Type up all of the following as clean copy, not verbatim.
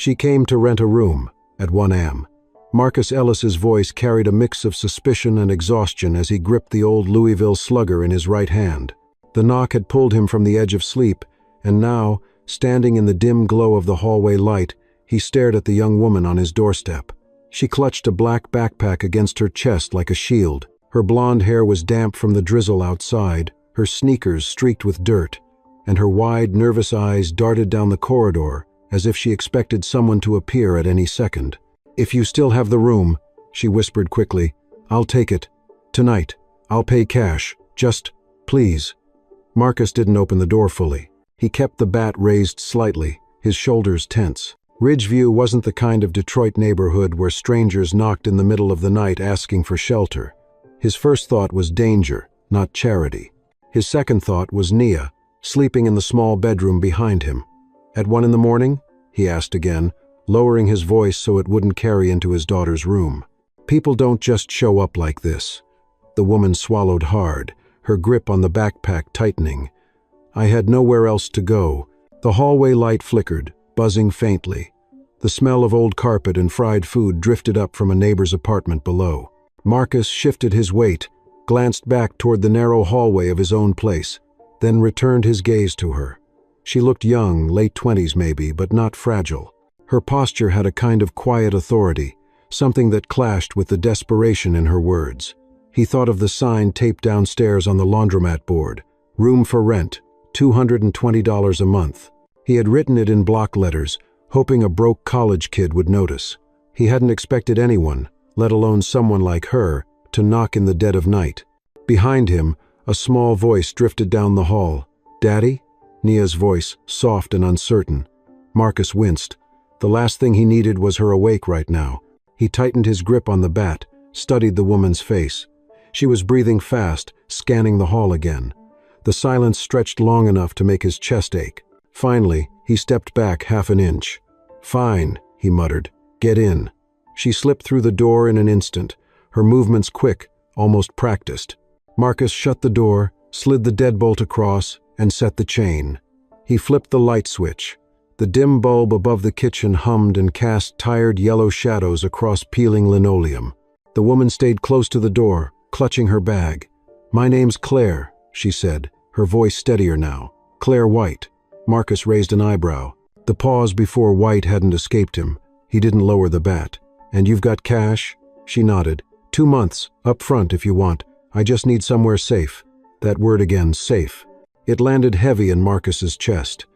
She came to rent a room at 1 a.m. Marcus Ellis's voice carried a mix of suspicion and exhaustion as he gripped the old Louisville slugger in his right hand. The knock had pulled him from the edge of sleep, and now, standing in the dim glow of the hallway light, he stared at the young woman on his doorstep. She clutched a black backpack against her chest like a shield. Her blonde hair was damp from the drizzle outside, her sneakers streaked with dirt, and her wide, nervous eyes darted down the corridor as if she expected someone to appear at any second. "If you still have the room," she whispered quickly, "I'll take it. Tonight. I'll pay cash. Just, please." Marcus didn't open the door fully. He kept the bat raised slightly, his shoulders tense. Ridgeview wasn't the kind of Detroit neighborhood where strangers knocked in the middle of the night asking for shelter. His first thought was danger, not charity. His second thought was Nia, sleeping in the small bedroom behind him. "At 1 in the morning?" he asked again, lowering his voice so it wouldn't carry into his daughter's room. "People don't just show up like this." The woman swallowed hard, her grip on the backpack tightening. "I had nowhere else to go." The hallway light flickered, buzzing faintly. The smell of old carpet and fried food drifted up from a neighbor's apartment below. Marcus shifted his weight, glanced back toward the narrow hallway of his own place, then returned his gaze to her. She looked young, late 20s maybe, but not fragile. Her posture had a kind of quiet authority, something that clashed with the desperation in her words. He thought of the sign taped downstairs on the laundromat board, "Room for rent, $220 a month." He had written it in block letters, hoping a broke college kid would notice. He hadn't expected anyone, let alone someone like her, to knock in the dead of night. Behind him, a small voice drifted down the hall. "Daddy?" Nia's voice, soft and uncertain. Marcus winced. The last thing he needed was her awake right now. He tightened his grip on the bat, studied the woman's face. She was breathing fast, scanning the hall again. The silence stretched long enough to make his chest ache. Finally, he stepped back half an inch. "Fine," he muttered. "Get in." She slipped through the door in an instant, her movements quick, almost practiced. Marcus shut the door, slid the deadbolt across, and set the chain. He flipped the light switch. The dim bulb above the kitchen hummed and cast tired yellow shadows across peeling linoleum. The woman stayed close to the door, clutching her bag. "My name's Claire," she said, her voice steadier now. "Claire White." Marcus raised an eyebrow. The pause before White hadn't escaped him. He didn't lower the bat. "And you've got cash?" She nodded. 2 months, up front if you want. I just need somewhere safe." That word again, safe. It landed heavy in Marcus's chest.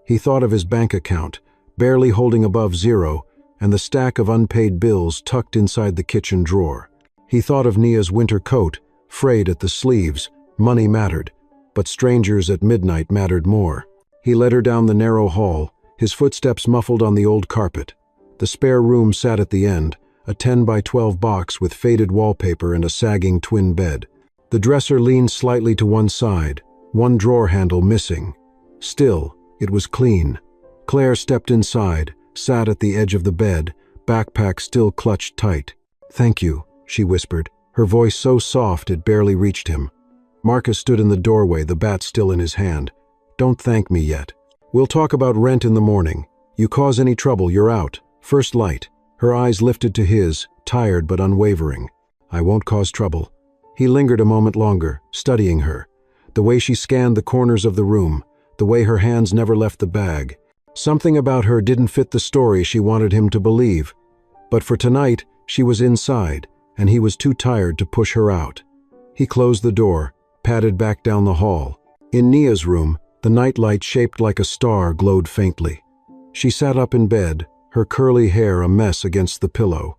He thought of his bank account, barely holding above zero, and the stack of unpaid bills tucked inside the kitchen drawer. He thought of Nia's winter coat, frayed at the sleeves. Money mattered, but strangers at midnight mattered more. He led her down the narrow hall, his footsteps muffled on the old carpet. The spare room sat at the end, a 10 by 12 box with faded wallpaper and a sagging twin bed. The dresser leaned slightly to one side, one drawer handle missing. Still, it was clean. Claire stepped inside, sat at the edge of the bed, backpack still clutched tight. "Thank you," she whispered, her voice so soft it barely reached him. Marcus stood in the doorway, the bat still in his hand. "Don't thank me yet. We'll talk about rent in the morning. You cause any trouble, you're out. First light." Her eyes lifted to his, tired but unwavering. "I won't cause trouble." He lingered a moment longer, studying her. The way she scanned the corners of the room, the way her hands never left the bag. Something about her didn't fit the story she wanted him to believe. But for tonight, she was inside, and he was too tired to push her out. He closed the door, padded back down the hall. In Nia's room, the nightlight shaped like a star glowed faintly. She sat up in bed, her curly hair a mess against the pillow.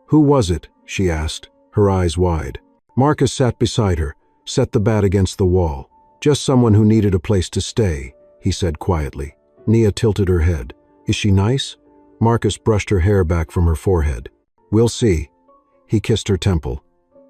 "Who was it?" she asked, her eyes wide. Marcus sat beside her, set the bat against the wall. "Just someone who needed a place to stay," he said quietly. Nia tilted her head. "Is she nice?" Marcus brushed her hair back from her forehead. "We'll see." He kissed her temple.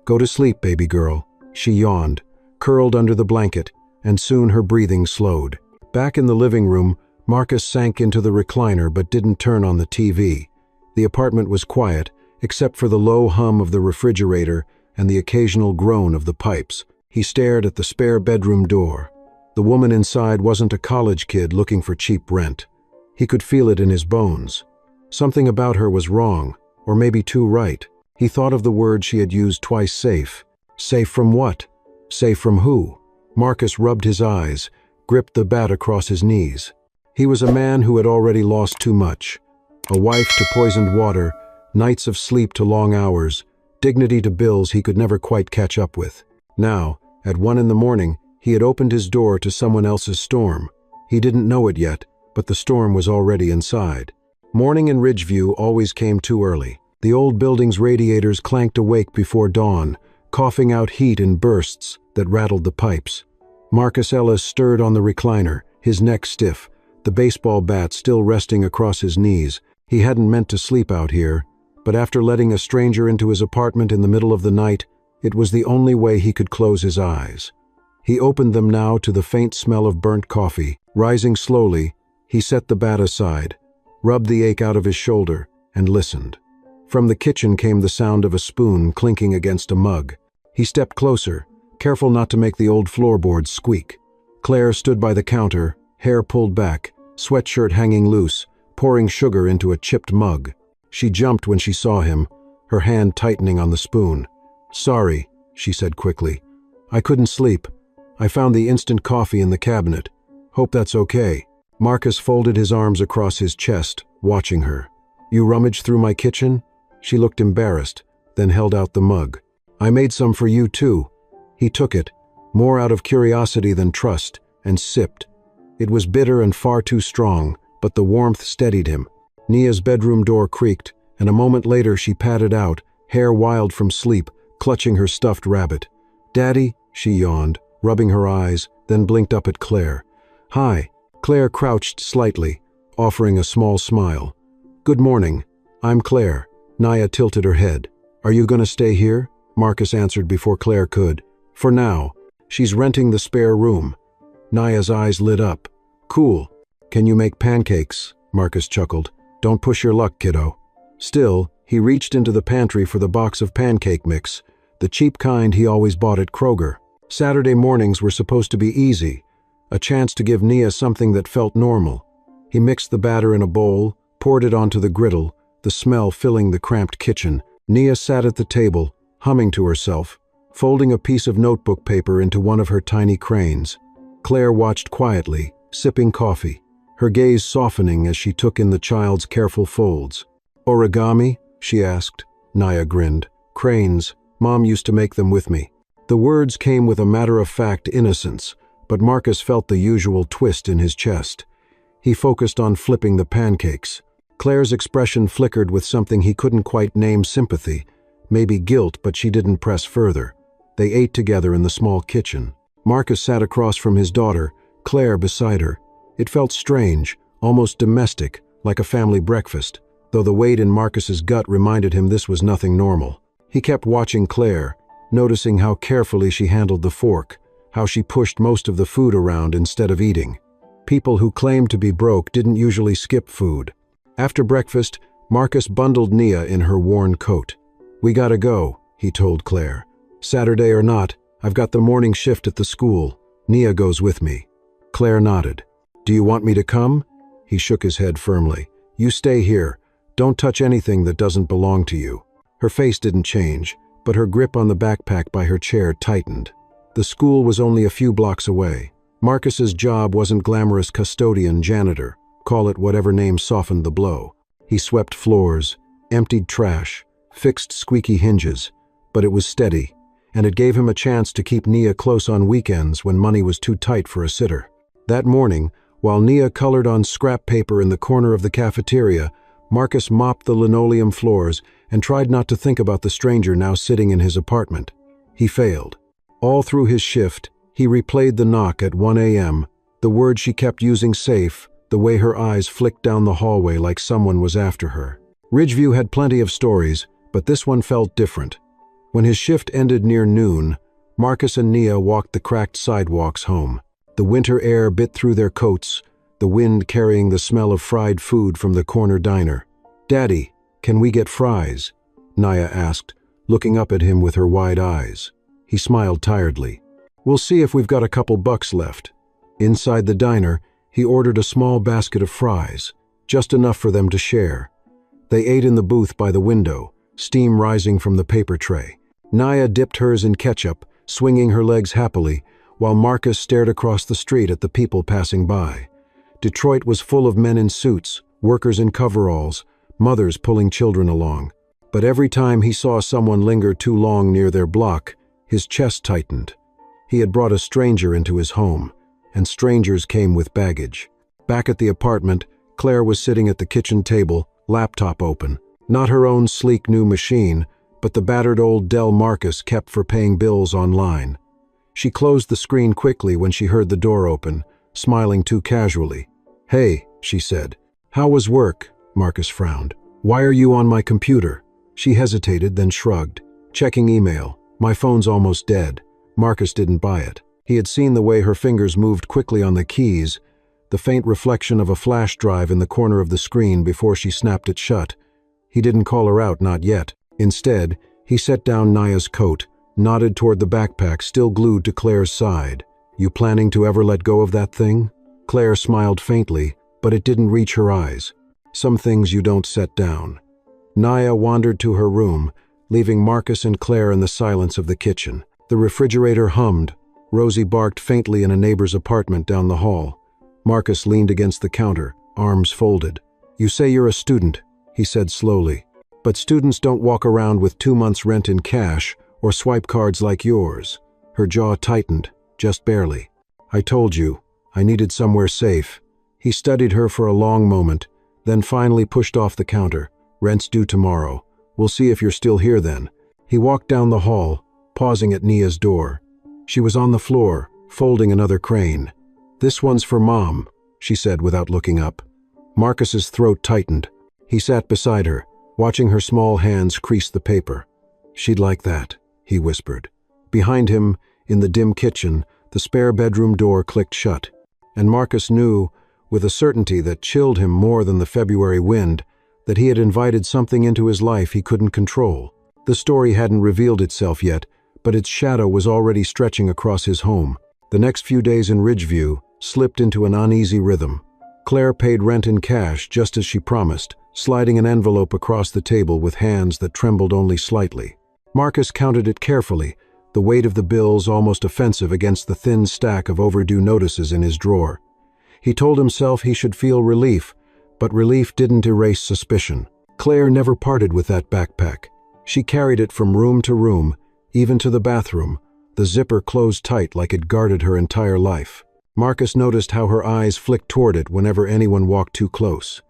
"Go to sleep, baby girl." She yawned, curled under the blanket, and soon her breathing slowed. Back in the living room, Marcus sank into the recliner but didn't turn on the TV. The apartment was quiet, except for the low hum of the refrigerator and the occasional groan of the pipes. He stared at the spare bedroom door. The woman inside wasn't a college kid looking for cheap rent. He could feel it in his bones. Something about her was wrong, or maybe too right. He thought of the word she had used twice: safe. Safe from what? Safe from who? Marcus rubbed his eyes, gripped the bat across his knees. He was a man who had already lost too much. A wife to poisoned water, nights of sleep to long hours, dignity to bills he could never quite catch up with. Now, at 1 a.m, he had opened his door to someone else's storm. He didn't know it yet, but the storm was already inside. Morning in Ridgeview always came too early. The old building's radiators clanked awake before dawn, coughing out heat in bursts that rattled the pipes. Marcus Ellis stirred on the recliner, his neck stiff, the baseball bat still resting across his knees. He hadn't meant to sleep out here, but after letting a stranger into his apartment in the middle of the night, it was the only way he could close his eyes. He opened them now to the faint smell of burnt coffee. Rising slowly, he set the bat aside, rubbed the ache out of his shoulder, and listened. From the kitchen came the sound of a spoon clinking against a mug. He stepped closer, careful not to make the old floorboards squeak. Claire stood by the counter, hair pulled back, sweatshirt hanging loose, pouring sugar into a chipped mug. She jumped when she saw him, her hand tightening on the spoon. "Sorry," she said quickly. "I couldn't sleep. I found the instant coffee in the cabinet. Hope that's okay." Marcus folded his arms across his chest, watching her. "You rummaged through my kitchen?" She looked embarrassed, then held out the mug. "I made some for you too." He took it, more out of curiosity than trust, and sipped. It was bitter and far too strong, but the warmth steadied him. Nia's bedroom door creaked, and a moment later she padded out, hair wild from sleep, clutching her stuffed rabbit. "Daddy," she yawned, rubbing her eyes, then blinked up at Claire. "Hi." Claire crouched slightly, offering a small smile. "Good morning. I'm Claire." Nia tilted her head. "Are you going to stay here?" Marcus answered before Claire could. "For now. She's renting the spare room." Nia's eyes lit up. "Cool. Can you make pancakes?" Marcus chuckled. "Don't push your luck, kiddo." Still, he reached into the pantry for the box of pancake mix, the cheap kind he always bought at Kroger. Saturday mornings were supposed to be easy, a chance to give Nia something that felt normal. He mixed the batter in a bowl, poured it onto the griddle, the smell filling the cramped kitchen. Nia sat at the table, humming to herself, folding a piece of notebook paper into one of her tiny cranes. Claire watched quietly, sipping coffee, her gaze softening as she took in the child's careful folds. "Origami?" she asked. Nia grinned. "Cranes. Mom used to make them with me." The words came with a matter-of-fact innocence, but Marcus felt the usual twist in his chest. He focused on flipping the pancakes. Claire's expression flickered with something he couldn't quite name: sympathy, maybe guilt, but she didn't press further. They ate together in the small kitchen. Marcus sat across from his daughter, Claire beside her. It felt strange, almost domestic, like a family breakfast, though the weight in Marcus's gut reminded him this was nothing normal. He kept watching Claire, noticing how carefully she handled the fork, how she pushed most of the food around instead of eating. People who claimed to be broke didn't usually skip food. After breakfast, Marcus bundled Nia in her worn coat. "We gotta go," he told Claire. "Saturday or not, I've got the morning shift at the school. Nia goes with me." Claire nodded. "Do you want me to come?" He shook his head firmly. "You stay here. Don't touch anything that doesn't belong to you." Her face didn't change, but her grip on the backpack by her chair tightened. The school was only a few blocks away. Marcus's job wasn't glamorous custodian, janitor, call it whatever name softened the blow. He swept floors, emptied trash, fixed squeaky hinges, but it was steady, and it gave him a chance to keep Nia close on weekends when money was too tight for a sitter. That morning, while Nia colored on scrap paper in the corner of the cafeteria, Marcus mopped the linoleum floors and tried not to think about the stranger now sitting in his apartment. He failed. All through his shift, he replayed the knock at 1 a.m., the word she kept using: safe, the way her eyes flicked down the hallway like someone was after her. Ridgeview had plenty of stories, but this one felt different. When his shift ended near noon, Marcus and Nia walked the cracked sidewalks home. The winter air bit through their coats, the wind carrying the smell of fried food from the corner diner. "Daddy, can we get fries?" Nia asked, looking up at him with her wide eyes. He smiled tiredly. "We'll see if we've got a couple bucks left." Inside the diner, he ordered a small basket of fries, just enough for them to share. They ate in the booth by the window, steam rising from the paper tray. Naya dipped hers in ketchup, swinging her legs happily, while Marcus stared across the street at the people passing by. Detroit was full of men in suits, workers in coveralls, mothers pulling children along. But every time he saw someone linger too long near their block, his chest tightened. He had brought a stranger into his home, and strangers came with baggage. Back at the apartment, Claire was sitting at the kitchen table, laptop open. Not her own sleek new machine, but the battered old Dell Marcus kept for paying bills online. She closed the screen quickly when she heard the door open, smiling too casually. "Hey," she said. "How was work?" Marcus frowned. "Why are you on my computer?" She hesitated, then shrugged. "Checking email. My phone's almost dead." Marcus didn't buy it. He had seen the way her fingers moved quickly on the keys, the faint reflection of a flash drive in the corner of the screen before she snapped it shut. He didn't call her out, not yet. Instead, he set down Naya's coat, nodded toward the backpack still glued to Claire's side. "You planning to ever let go of that thing?" Claire smiled faintly, but it didn't reach her eyes. "Some things you don't set down." Naya wandered to her room, leaving Marcus and Claire in the silence of the kitchen. The refrigerator hummed. Rosie barked faintly in a neighbor's apartment down the hall. Marcus leaned against the counter, arms folded. "You say you're a student," he said slowly. "But students don't walk around with 2 months' rent in cash or swipe cards like yours." Her jaw tightened, just barely. "I told you, I needed somewhere safe." He studied her for a long moment, then finally pushed off the counter. "Rent's due tomorrow. We'll see if you're still here then." He walked down the hall, pausing at Nia's door. She was on the floor, folding another crane. "This one's for Mom," she said without looking up. Marcus's throat tightened. He sat beside her, watching her small hands crease the paper. "She'd like that," he whispered. Behind him, in the dim kitchen, the spare bedroom door clicked shut, and Marcus knew, with a certainty that chilled him more than the February wind, that he had invited something into his life he couldn't control. The story hadn't revealed itself yet, but its shadow was already stretching across his home. The next few days in Ridgeview slipped into an uneasy rhythm. Claire paid rent in cash just as she promised, sliding an envelope across the table with hands that trembled only slightly. Marcus counted it carefully, the weight of the bills almost offensive against the thin stack of overdue notices in his drawer. He told himself he should feel relief, but relief didn't erase suspicion. Claire never parted with that backpack. She carried it from room to room, even to the bathroom, the zipper closed tight like it guarded her entire life. Marcus noticed how her eyes flicked toward it whenever anyone walked too close.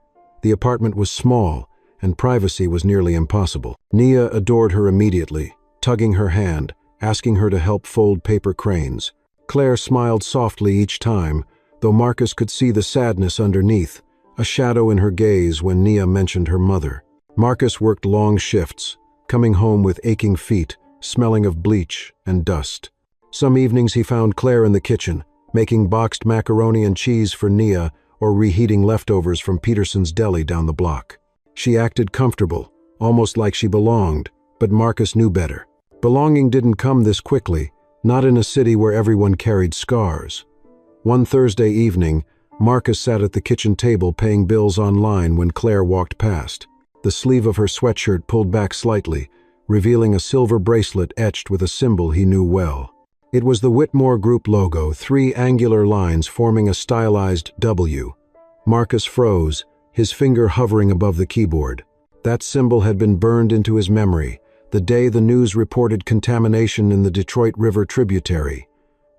The apartment was small, and privacy was nearly impossible. Nia adored her immediately, tugging her hand, asking her to help fold paper cranes. Claire smiled softly each time, though Marcus could see the sadness underneath, a shadow in her gaze when Nia mentioned her mother. Marcus worked long shifts, coming home with aching feet, smelling of bleach and dust. Some evenings he found Claire in the kitchen, making boxed macaroni and cheese for Nia or reheating leftovers from Peterson's deli down the block. She acted comfortable, almost like she belonged, but Marcus knew better. Belonging didn't come this quickly, not in a city where everyone carried scars. One Thursday evening, Marcus sat at the kitchen table paying bills online when Claire walked past. The sleeve of her sweatshirt pulled back slightly, revealing a silver bracelet etched with a symbol he knew well. It was the Whitmore Group logo, 3 angular lines forming a stylized W. Marcus froze, his finger hovering above the keyboard. That symbol had been burned into his memory, the day the news reported contamination in the Detroit River tributary.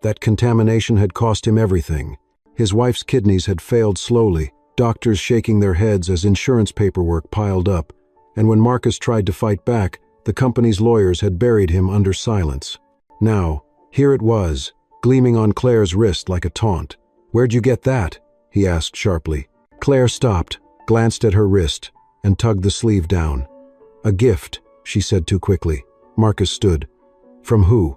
That contamination had cost him everything. His wife's kidneys had failed slowly, doctors shaking their heads as insurance paperwork piled up, and when Marcus tried to fight back, the company's lawyers had buried him under silence. Now, here it was, gleaming on Claire's wrist like a taunt. "Where'd you get that?" he asked sharply. Claire stopped, glanced at her wrist, and tugged the sleeve down. "A gift," she said too quickly. Marcus stood. "From who?"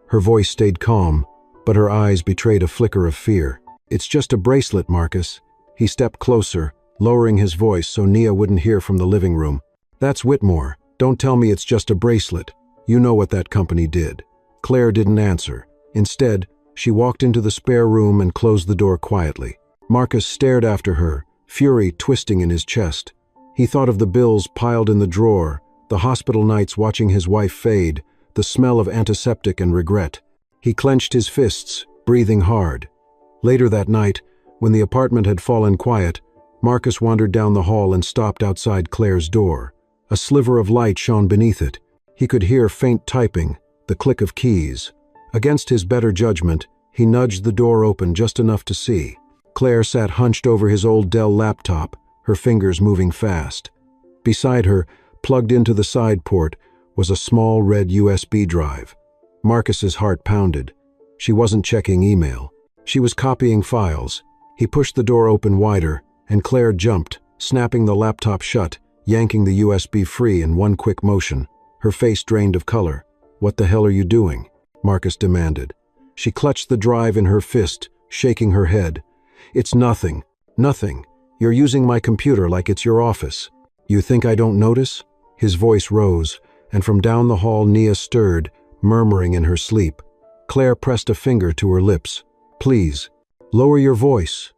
Her voice stayed calm, but her eyes betrayed a flicker of fear. "It's just a bracelet, Marcus." He stepped closer, lowering his voice so Nia wouldn't hear from the living room. "That's Whitmore. Don't tell me it's just a bracelet. You know what that company did." Claire didn't answer. Instead, she walked into the spare room and closed the door quietly. Marcus stared after her, fury twisting in his chest. He thought of the bills piled in the drawer, the hospital nights watching his wife fade, the smell of antiseptic and regret. He clenched his fists, breathing hard. Later that night, when the apartment had fallen quiet, Marcus wandered down the hall and stopped outside Claire's door. A sliver of light shone beneath it. He could hear faint typing, the click of keys. Against his better judgment, he nudged the door open just enough to see. Claire sat hunched over his old Dell laptop, her fingers moving fast. Beside her, plugged into the side port, was a small red USB drive. Marcus's heart pounded. She wasn't checking email. She was copying files. He pushed the door open wider, and Claire jumped, snapping the laptop shut, yanking the USB free in one quick motion. Her face drained of color. "What the hell are you doing?" Marcus demanded. She clutched the drive in her fist, shaking her head. "It's nothing. Nothing. You're using my computer like it's your office. You think I don't notice?" His voice rose, and from down the hall Nia stirred, murmuring in her sleep. Claire pressed a finger to her lips. "Please, lower your voice."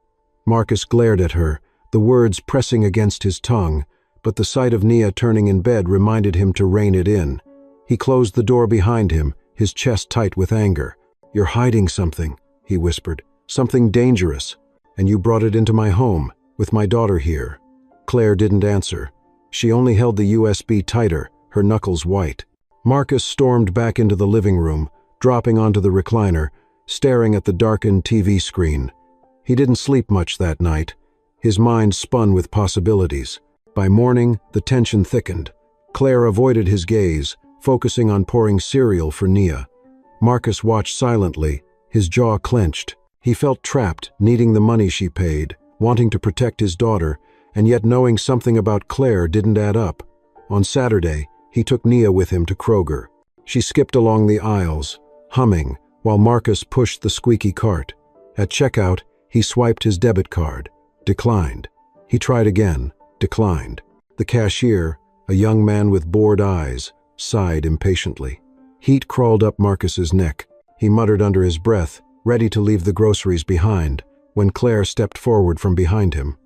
Marcus glared at her, the words pressing against his tongue, but the sight of Nia turning in bed reminded him to rein it in. He closed the door behind him, his chest tight with anger. "You're hiding something," he whispered. "Something dangerous. And you brought it into my home, with my daughter here." Claire didn't answer. She only held the USB tighter, her knuckles white. Marcus stormed back into the living room, dropping onto the recliner, staring at the darkened TV screen. He didn't sleep much that night. His mind spun with possibilities. By morning, the tension thickened. Claire avoided his gaze, focusing on pouring cereal for Nia. Marcus watched silently, his jaw clenched. He felt trapped, needing the money she paid, wanting to protect his daughter, and yet knowing something about Claire didn't add up. On Saturday, he took Nia with him to Kroger. She skipped along the aisles, humming, while Marcus pushed the squeaky cart. At checkout, he swiped his debit card. Declined. He tried again. Declined. The cashier, a young man with bored eyes, sighed impatiently. Heat crawled up Marcus's neck. He muttered under his breath, ready to leave the groceries behind, when Claire stepped forward from behind him.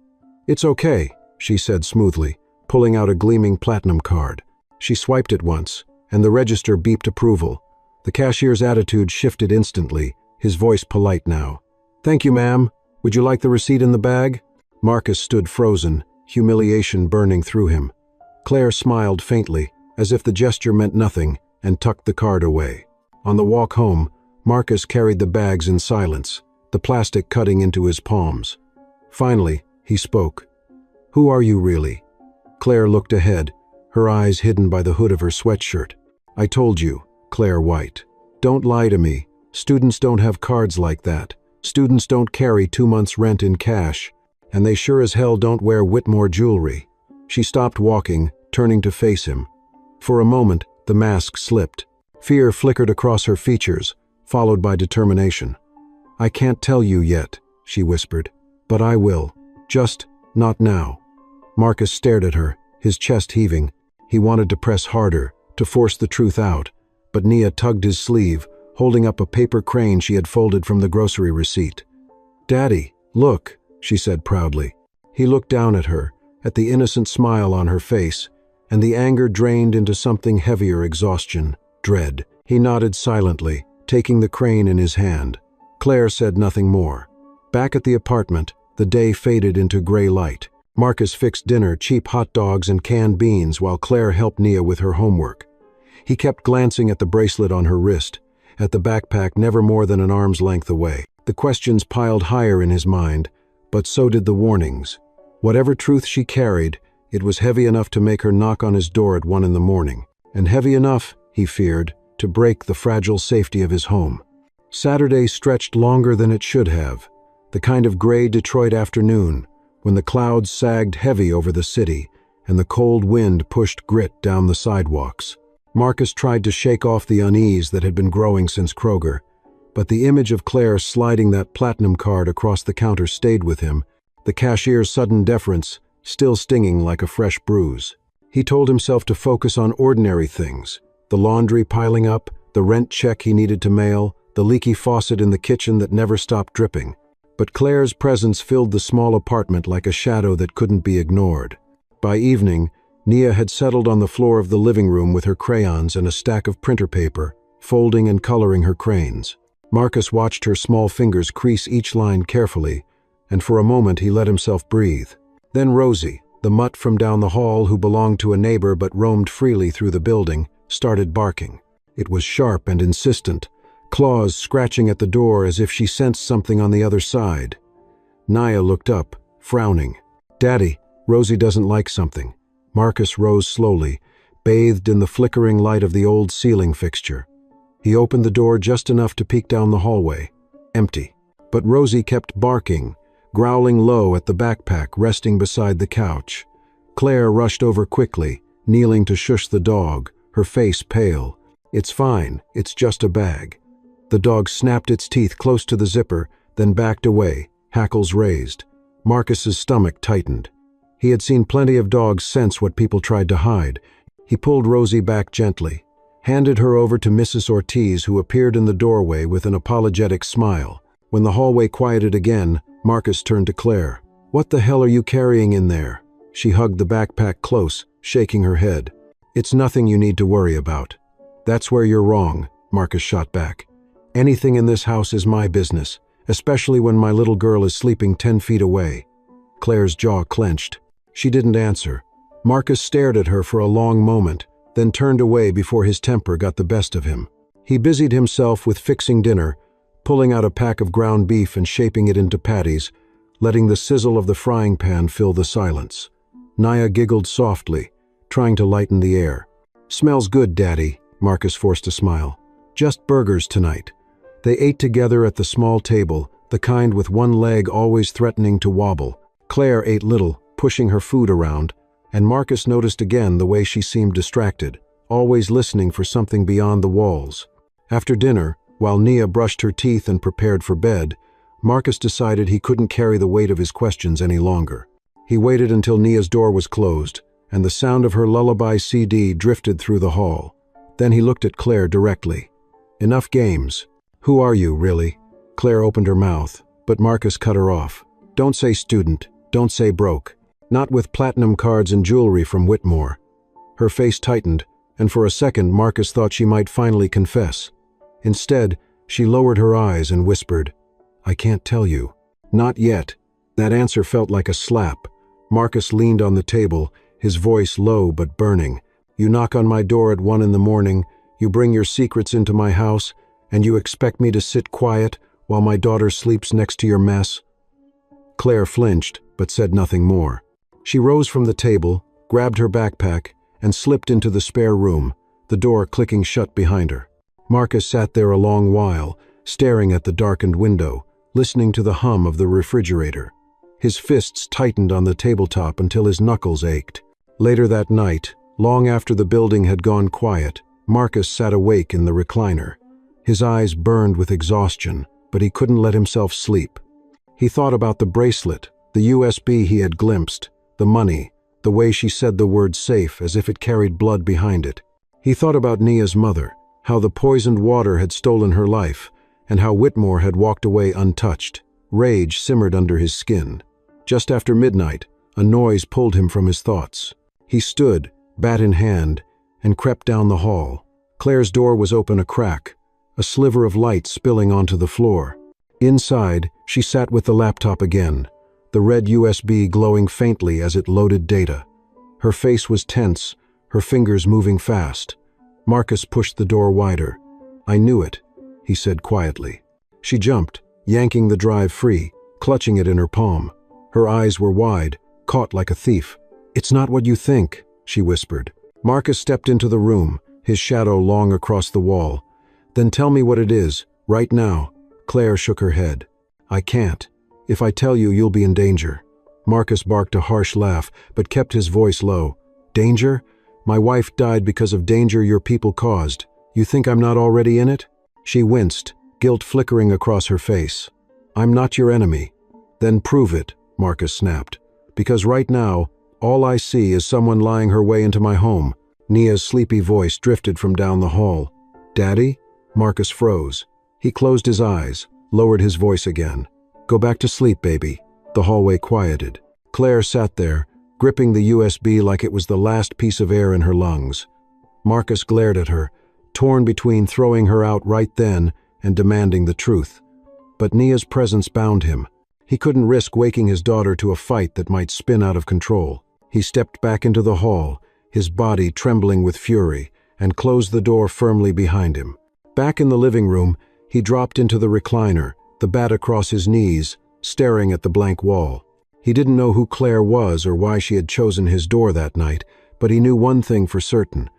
"It's okay," she said smoothly, pulling out a gleaming platinum card. She swiped it once, and the register beeped approval. The cashier's attitude shifted instantly, his voice polite now. "Thank you, ma'am. Would you like the receipt in the bag?" Marcus stood frozen, humiliation burning through him. Claire smiled faintly, as if the gesture meant nothing, and tucked the card away. On the walk home, Marcus carried the bags in silence, the plastic cutting into his palms. Finally, he spoke. "Who are you really?" Claire looked ahead, her eyes hidden by the hood of her sweatshirt. "I told you," Claire White. "Don't lie to me. Students don't have cards like that. Students don't carry 2 months' rent in cash, and they sure as hell don't wear Whitmore jewelry." She stopped walking, turning to face him. For a moment, the mask slipped. Fear flickered across her features, followed by determination. "I can't tell you yet," she whispered, "but I will. Just not now." Marcus stared at her, his chest heaving. He wanted to press harder, to force the truth out, but Nia tugged his sleeve, holding up a paper crane she had folded from the grocery receipt. "Daddy, look," she said proudly. He looked down at her, at the innocent smile on her face, and the anger drained into something heavier: exhaustion, dread. He nodded silently, taking the crane in his hand. Claire said nothing more. Back at the apartment, the day faded into gray light. Marcus fixed dinner, cheap hot dogs and canned beans, while Claire helped Nia with her homework. He kept glancing at the bracelet on her wrist, at the backpack never more than an arm's length away. The questions piled higher in his mind, but so did the warnings. Whatever truth she carried, it was heavy enough to make her knock on his door at 1 in the morning, and heavy enough, he feared, to break the fragile safety of his home. Saturday stretched longer than it should have, the kind of gray Detroit afternoon, when the clouds sagged heavy over the city and the cold wind pushed grit down the sidewalks. Marcus tried to shake off the unease that had been growing since Kroger, but the image of Claire sliding that platinum card across the counter stayed with him, the cashier's sudden deference still stinging like a fresh bruise. He told himself to focus on ordinary things: the laundry piling up, the rent check he needed to mail, the leaky faucet in the kitchen that never stopped dripping. But Claire's presence filled the small apartment like a shadow that couldn't be ignored. By evening, Nia had settled on the floor of the living room with her crayons and a stack of printer paper, folding and coloring her cranes. Marcus watched her small fingers crease each line carefully, and for a moment he let himself breathe. Then Rosie, the mutt from down the hall who belonged to a neighbor but roamed freely through the building, started barking. It was sharp and insistent, claws scratching at the door as if she sensed something on the other side. Nia looked up, frowning. "Daddy, Rosie doesn't like something." Marcus rose slowly, bathed in the flickering light of the old ceiling fixture. He opened the door just enough to peek down the hallway. Empty. But Rosie kept barking, growling low at the backpack resting beside the couch. Claire rushed over quickly, kneeling to shush the dog, her face pale. "It's fine, it's just a bag." The dog snapped its teeth close to the zipper, then backed away, hackles raised. Marcus's stomach tightened. He had seen plenty of dogs sense what people tried to hide. He pulled Rosie back gently, handed her over to Mrs. Ortiz, who appeared in the doorway with an apologetic smile. When the hallway quieted again, Marcus turned to Claire. "What the hell are you carrying in there?" She hugged the backpack close, shaking her head. "It's nothing you need to worry about." "That's where you're wrong," Marcus shot back. "Anything in this house is my business, especially when my little girl is sleeping 10 feet away." Claire's jaw clenched. She didn't answer. Marcus stared at her for a long moment, then turned away before his temper got the best of him. He busied himself with fixing dinner, pulling out a pack of ground beef and shaping it into patties, letting the sizzle of the frying pan fill the silence. Nia giggled softly, trying to lighten the air. "Smells good, Daddy," Marcus forced a smile. "Just burgers tonight." They ate together at the small table, the kind with one leg always threatening to wobble. Claire ate little, pushing her food around, and Marcus noticed again the way she seemed distracted, always listening for something beyond the walls. After dinner, while Nia brushed her teeth and prepared for bed, Marcus decided he couldn't carry the weight of his questions any longer. He waited until Nia's door was closed, and the sound of her lullaby CD drifted through the hall. Then he looked at Claire directly. "Enough games. Who are you, really?" Claire opened her mouth, but Marcus cut her off. "Don't say student, don't say broke. Not with platinum cards and jewelry from Whitmore." Her face tightened, and for a second Marcus thought she might finally confess. Instead, she lowered her eyes and whispered, "I can't tell you." "Not yet." That answer felt like a slap. Marcus leaned on the table, his voice low but burning. "You knock on my door at 1 in the morning, you bring your secrets into my house, and you expect me to sit quiet while my daughter sleeps next to your mess?" Claire flinched, but said nothing more. She rose from the table, grabbed her backpack, and slipped into the spare room, the door clicking shut behind her. Marcus sat there a long while, staring at the darkened window, listening to the hum of the refrigerator. His fists tightened on the tabletop until his knuckles ached. Later that night, long after the building had gone quiet, Marcus sat awake in the recliner. His eyes burned with exhaustion, but he couldn't let himself sleep. He thought about the bracelet, the USB he had glimpsed, the money, the way she said the word safe as if it carried blood behind it. He thought about Nia's mother, how the poisoned water had stolen her life, and how Whitmore had walked away untouched. Rage simmered under his skin. Just after midnight, a noise pulled him from his thoughts. He stood, bat in hand, and crept down the hall. Claire's door was open a crack, a sliver of light spilling onto the floor. Inside, she sat with the laptop again, the red USB glowing faintly as it loaded data. Her face was tense, her fingers moving fast. Marcus pushed the door wider. "I knew it," he said quietly. She jumped, yanking the drive free, clutching it in her palm. Her eyes were wide, caught like a thief. "It's not what you think," she whispered. Marcus stepped into the room, his shadow long across the wall. "Then tell me what it is, right now." Claire shook her head. "I can't. If I tell you, you'll be in danger." Marcus barked a harsh laugh, but kept his voice low. "Danger? My wife died because of danger your people caused. You think I'm not already in it?" She winced, guilt flickering across her face. "I'm not your enemy." "Then prove it," Marcus snapped. "Because right now, all I see is someone lying her way into my home." Nia's sleepy voice drifted from down the hall. "Daddy?" Marcus froze. He closed his eyes, lowered his voice again. "Go back to sleep, baby." The hallway quieted. Claire sat there, gripping the USB like it was the last piece of air in her lungs. Marcus glared at her, torn between throwing her out right then and demanding the truth. But Nia's presence bound him. He couldn't risk waking his daughter to a fight that might spin out of control. He stepped back into the hall, his body trembling with fury, and closed the door firmly behind him. Back in the living room, he dropped into the recliner, the bat across his knees, staring at the blank wall. He didn't know who Claire was or why she had chosen his door that night, but he knew one thing for certain.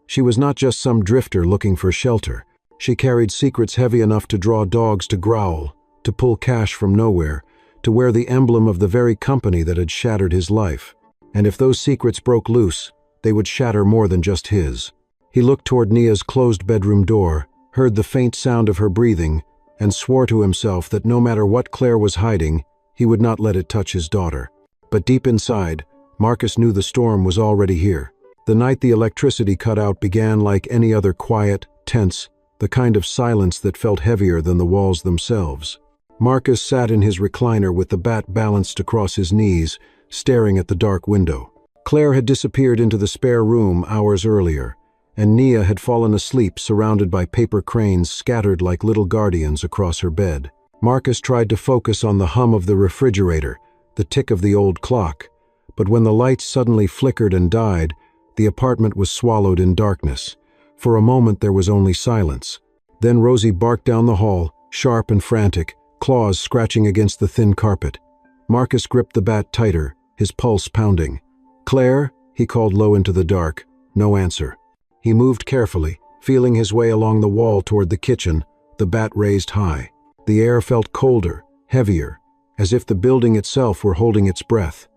She was not just some drifter looking for shelter. She carried secrets heavy enough to draw dogs to growl, to pull cash from nowhere, to wear the emblem of the very company that had shattered his life. And if those secrets broke loose, they would shatter more than just his. He looked toward Nia's closed bedroom door, heard the faint sound of her breathing, and swore to himself that no matter what Claire was hiding, he would not let it touch his daughter. But deep inside, Marcus knew the storm was already here. The night the electricity cut out began like any other quiet, tense, the kind of silence that felt heavier than the walls themselves. Marcus sat in his recliner with the bat balanced across his knees, staring at the dark window. Claire had disappeared into the spare room hours earlier, and Nia had fallen asleep surrounded by paper cranes scattered like little guardians across her bed. Marcus tried to focus on the hum of the refrigerator, the tick of the old clock, but when the lights suddenly flickered and died, the apartment was swallowed in darkness. For a moment there was only silence. Then Rosie barked down the hall, sharp and frantic, claws scratching against the thin carpet. Marcus gripped the bat tighter, his pulse pounding. "Claire?" he called low into the dark. No answer. He moved carefully, feeling his way along the wall toward the kitchen, the bat raised high. The air felt colder, heavier, as if the building itself were holding its breath.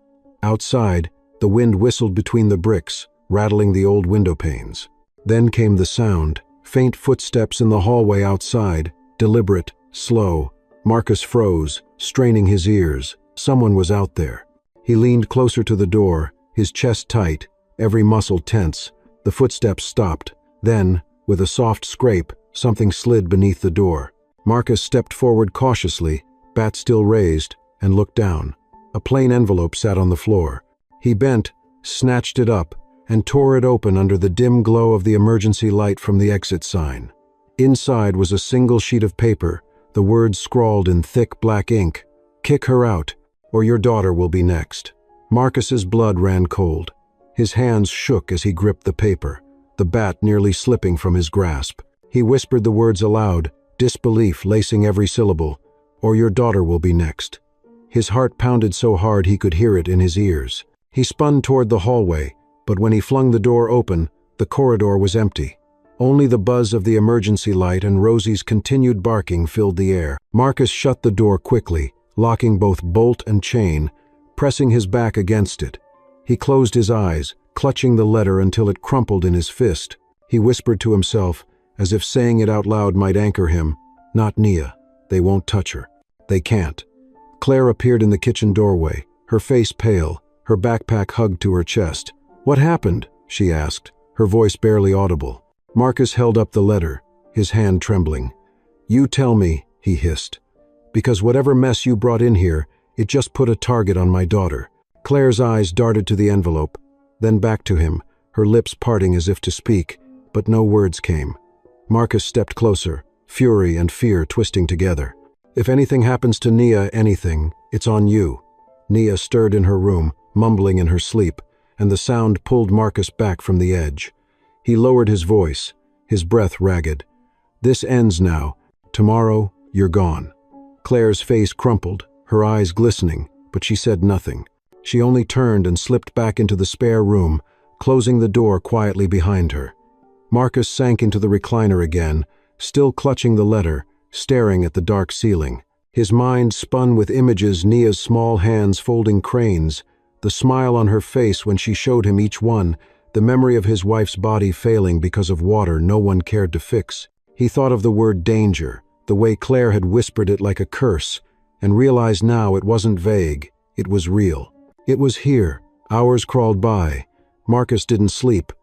Outside, the wind whistled between the bricks, rattling the old window panes. Then came the sound, faint footsteps in the hallway outside, deliberate, slow. Marcus froze, straining his ears. Someone was out there. He leaned closer to the door, his chest tight, every muscle tense. The footsteps stopped. Then, with a soft scrape, something slid beneath the door. Marcus stepped forward cautiously, bat still raised, and looked down. A plain envelope sat on the floor. He bent, snatched it up, and tore it open under the dim glow of the emergency light from the exit sign. Inside was a single sheet of paper, the words scrawled in thick black ink, "Kick her out, or your daughter will be next." Marcus's blood ran cold. His hands shook as he gripped the paper, the bat nearly slipping from his grasp. He whispered the words aloud, disbelief lacing every syllable, "Or your daughter will be next." His heart pounded so hard he could hear it in his ears. He spun toward the hallway, but when he flung the door open, the corridor was empty. Only the buzz of the emergency light and Rosie's continued barking filled the air. Marcus shut the door quickly, locking both bolt and chain, pressing his back against it. He closed his eyes, clutching the letter until it crumpled in his fist. He whispered to himself, as if saying it out loud might anchor him, "Not Nia. They won't touch her. They can't." Claire appeared in the kitchen doorway, her face pale, her backpack hugged to her chest. "What happened?" she asked, her voice barely audible. Marcus held up the letter, his hand trembling. "You tell me," he hissed. "Because whatever mess you brought in here, it just put a target on my daughter." Claire's eyes darted to the envelope, then back to him, her lips parting as if to speak, but no words came. Marcus stepped closer, fury and fear twisting together. "If anything happens to Nia, anything, it's on you." Nia stirred in her room, mumbling in her sleep, and the sound pulled Marcus back from the edge. He lowered his voice, his breath ragged. "This ends now. Tomorrow, you're gone." Claire's face crumpled, her eyes glistening, but she said nothing. She only turned and slipped back into the spare room, closing the door quietly behind her. Marcus sank into the recliner again, still clutching the letter, staring at the dark ceiling. His mind spun with images, Nia's small hands folding cranes, the smile on her face when she showed him each one, the memory of his wife's body failing because of water no one cared to fix. He thought of the word danger, the way Claire had whispered it like a curse, and realized now it wasn't vague, it was real. It was here. Hours crawled by. Marcus didn't sleep.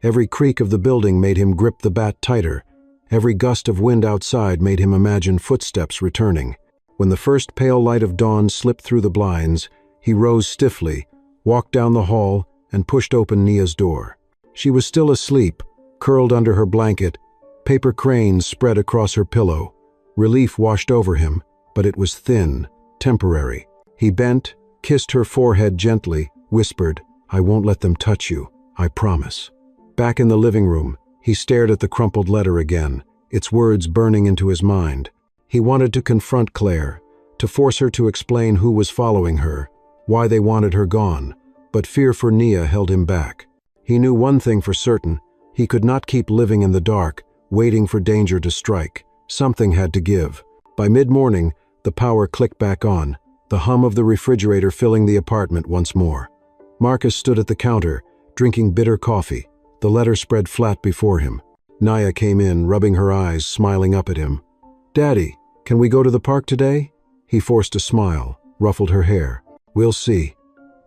Every creak of the building made him grip the bat tighter. Every gust of wind outside made him imagine footsteps returning. When the first pale light of dawn slipped through the blinds, he rose stiffly, walked down the hall, and pushed open Nia's door. She was still asleep, curled under her blanket, paper cranes spread across her pillow. Relief washed over him, but it was thin, temporary. He bent, kissed her forehead gently, whispered, "I won't let them touch you, I promise." Back in the living room, he stared at the crumpled letter again, its words burning into his mind. He wanted to confront Claire, to force her to explain who was following her, why they wanted her gone, but fear for Nia held him back. He knew one thing for certain: he could not keep living in the dark, waiting for danger to strike. Something had to give. By mid-morning, the power clicked back on, the hum of the refrigerator filling the apartment once more. Marcus stood at the counter, drinking bitter coffee, the letter spread flat before him. Nia came in, rubbing her eyes, smiling up at him. "Daddy, can we go to the park today?" He forced a smile, ruffled her hair. "We'll see."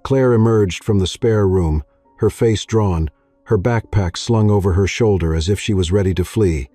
Claire emerged from the spare room, her face drawn, her backpack slung over her shoulder as if she was ready to flee.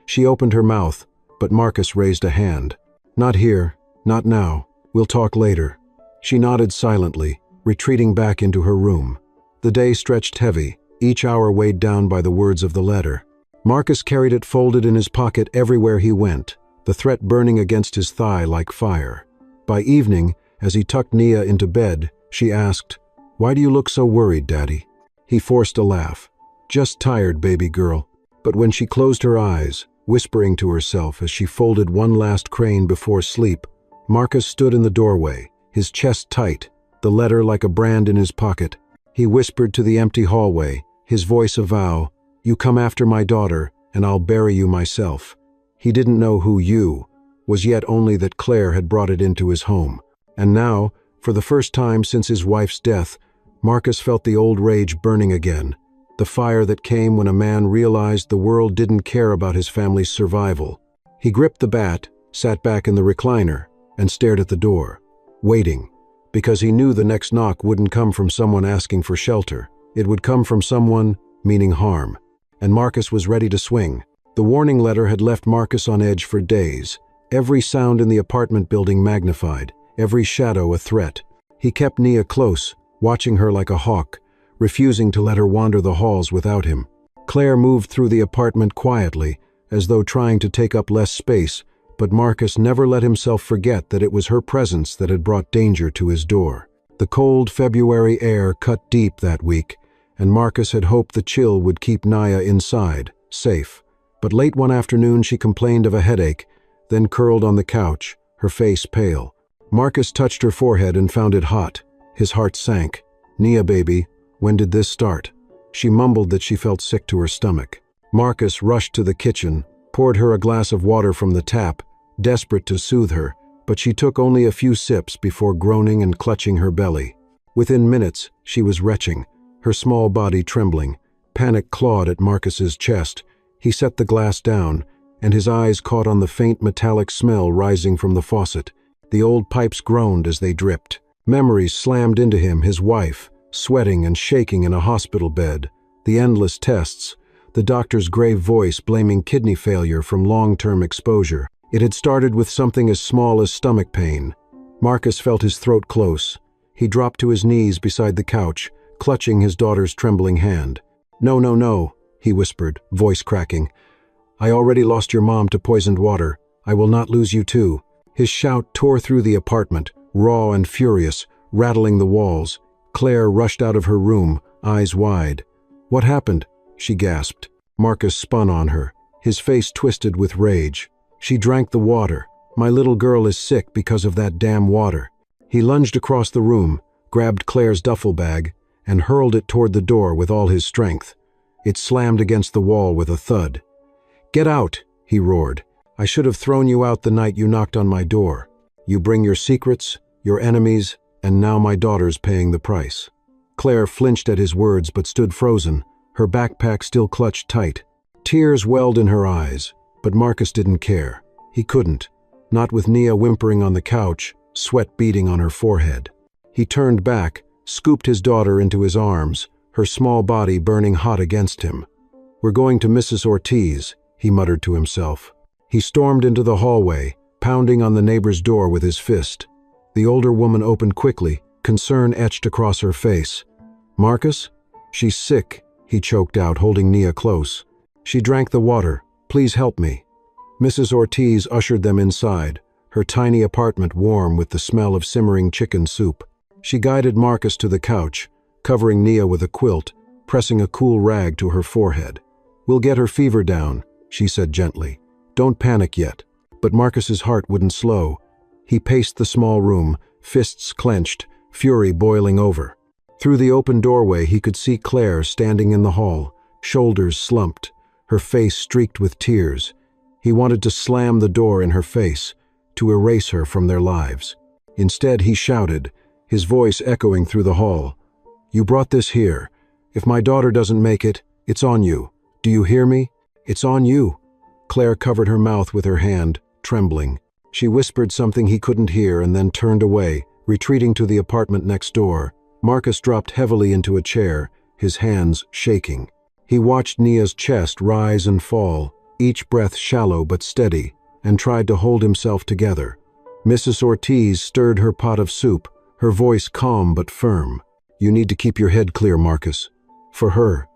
She opened her mouth, but Marcus raised a hand. "Not here, not now. We'll talk later." She nodded silently, retreating back into her room. The day stretched heavy, each hour weighed down by the words of the letter. Marcus carried it folded in his pocket everywhere he went, the threat burning against his thigh like fire. By evening, as he tucked Nia into bed, she asked, "Why do you look so worried, Daddy?" He forced a laugh. "Just tired, baby girl." But when she closed her eyes, whispering to herself as she folded one last crane before sleep, Marcus stood in the doorway, his chest tight, the letter like a brand in his pocket. He whispered to the empty hallway, his voice a vow, "You come after my daughter, and I'll bury you myself." He didn't know who "you" was yet, only that Claire had brought it into his home. And now, for the first time since his wife's death, Marcus felt the old rage burning again, the fire that came when a man realized the world didn't care about his family's survival. He gripped the bat, sat back in the recliner, and stared at the door, waiting, because he knew the next knock wouldn't come from someone asking for shelter. It would come from someone meaning harm. And Marcus was ready to swing. The warning letter had left Marcus on edge for days, every sound in the apartment building magnified, every shadow a threat. He kept Nia close, watching her like a hawk, refusing to let her wander the halls without him. Claire moved through the apartment quietly, as though trying to take up less space, but Marcus never let himself forget that it was her presence that had brought danger to his door. The cold February air cut deep that week, and Marcus had hoped the chill would keep Nia inside, safe. But late one afternoon she complained of a headache, then curled on the couch, her face pale. Marcus touched her forehead and found it hot. His heart sank. "Nia, baby, when did this start?" She mumbled that she felt sick to her stomach. Marcus rushed to the kitchen, poured her a glass of water from the tap, desperate to soothe her, but she took only a few sips before groaning and clutching her belly. Within minutes, she was retching, her small body trembling. Panic clawed at Marcus's chest. He set the glass down, and his eyes caught on the faint metallic smell rising from the faucet. The old pipes groaned as they dripped. Memories slammed into him, his wife, sweating and shaking in a hospital bed, the endless tests, the doctor's grave voice blaming kidney failure from long-term exposure. It had started with something as small as stomach pain. Marcus felt his throat close. He dropped to his knees beside the couch, clutching his daughter's trembling hand. "No, no, no," he whispered, voice cracking. "I already lost your mom to poisoned water. I will not lose you too." His shout tore through the apartment, raw and furious, rattling the walls. Claire rushed out of her room, eyes wide. "What happened?" she gasped. Marcus spun on her, his face twisted with rage. "She drank the water. My little girl is sick because of that damn water." He lunged across the room, grabbed Claire's duffel bag, and hurled it toward the door with all his strength. It slammed against the wall with a thud. "Get out!" he roared. "I should have thrown you out the night you knocked on my door. You bring your secrets, your enemies, and now my daughter's paying the price." Claire flinched at his words but stood frozen, her backpack still clutched tight. Tears welled in her eyes, but Marcus didn't care. He couldn't, not with Nia whimpering on the couch, sweat beading on her forehead. He turned back, scooped his daughter into his arms, her small body burning hot against him. "We're going to Mrs. Ortiz," he muttered to himself. He stormed into the hallway, pounding on the neighbor's door with his fist. The older woman opened quickly, Concern etched across her face. "Marcus? She's sick," he choked out, holding Nia close. "She drank the water. Please help me." Mrs. Ortiz ushered them inside, her tiny apartment warm with the smell of simmering chicken soup. She guided Marcus to the couch, covering Nia with a quilt, pressing a cool rag to her forehead. "We'll get her fever down," she said gently. "Don't panic yet." But Marcus's heart wouldn't slow. He paced the small room, fists clenched, fury boiling over. Through the open doorway he could see Claire standing in the hall, shoulders slumped, her face streaked with tears. He wanted to slam the door in her face, to erase her from their lives. Instead he shouted, his voice echoing through the hall. "You brought this here. If my daughter doesn't make it, it's on you. Do you hear me? It's on you." Claire covered her mouth with her hand, trembling. She whispered something he couldn't hear and then turned away, retreating to the apartment next door. Marcus dropped heavily into a chair, his hands shaking. He watched Nia's chest rise and fall, each breath shallow but steady, and tried to hold himself together. Mrs. Ortiz stirred her pot of soup, her voice calm but firm. "You need to keep your head clear, Marcus. For her.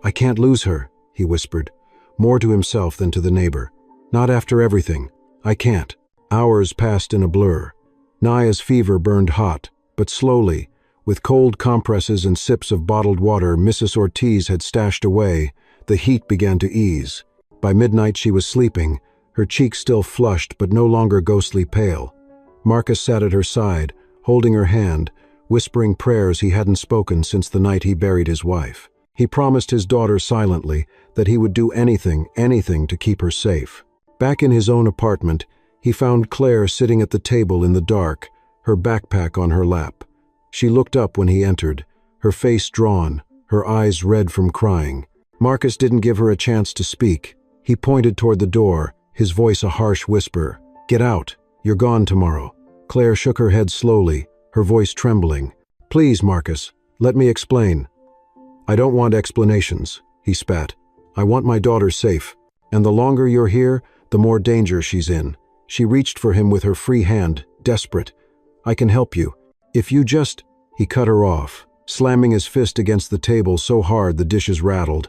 I can't lose her," he whispered, more to himself than to the neighbor. "Not after everything. I can't." Hours passed in a blur. Nia's fever burned hot, but slowly, with cold compresses and sips of bottled water Mrs. Ortiz had stashed away. The heat began to ease. By midnight she was sleeping, her cheeks still flushed but no longer ghostly pale. Marcus sat at her side, holding her hand, whispering prayers he hadn't spoken since the night he buried his wife. He promised his daughter silently that he would do anything to keep her safe. Back in his own apartment, he found Claire sitting at the table in the dark, her backpack on her lap. She looked up when he entered, her face drawn, her eyes red from crying. Marcus didn't give her a chance to speak. He pointed toward the door, his voice a harsh whisper. "Get out. You're gone tomorrow." Claire shook her head slowly, her voice trembling. "Please, Marcus, let me explain." "I don't want explanations," he spat. "I want my daughter safe, and the longer you're here, the more danger she's in." She reached for him with her free hand, desperate. "I can help you. If you just—" He cut her off, slamming his fist against the table so hard the dishes rattled.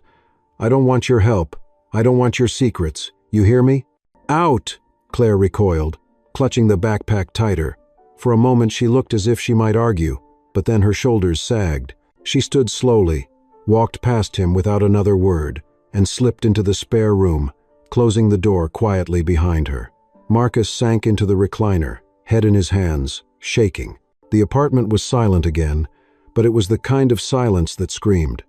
"I don't want your help. I don't want your secrets. You hear me?" "Out!" Claire recoiled, clutching the backpack tighter. For a moment she looked as if she might argue, but then her shoulders sagged. She stood slowly, walked past him without another word, and slipped into the spare room, closing the door quietly behind her. Marcus sank into the recliner, head in his hands, shaking. The apartment was silent again, but it was the kind of silence that screamed.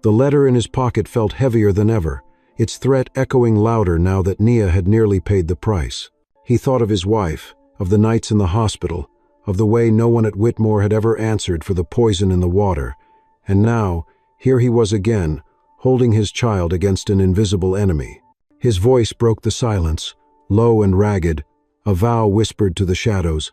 The letter in his pocket felt heavier than ever, its threat echoing louder now that Nia had nearly paid the price. He thought of his wife, of the nights in the hospital, of the way no one at Whitmore had ever answered for the poison in the water, and now, here he was again, holding his child against an invisible enemy. His voice broke the silence, low and ragged, a vow whispered to the shadows.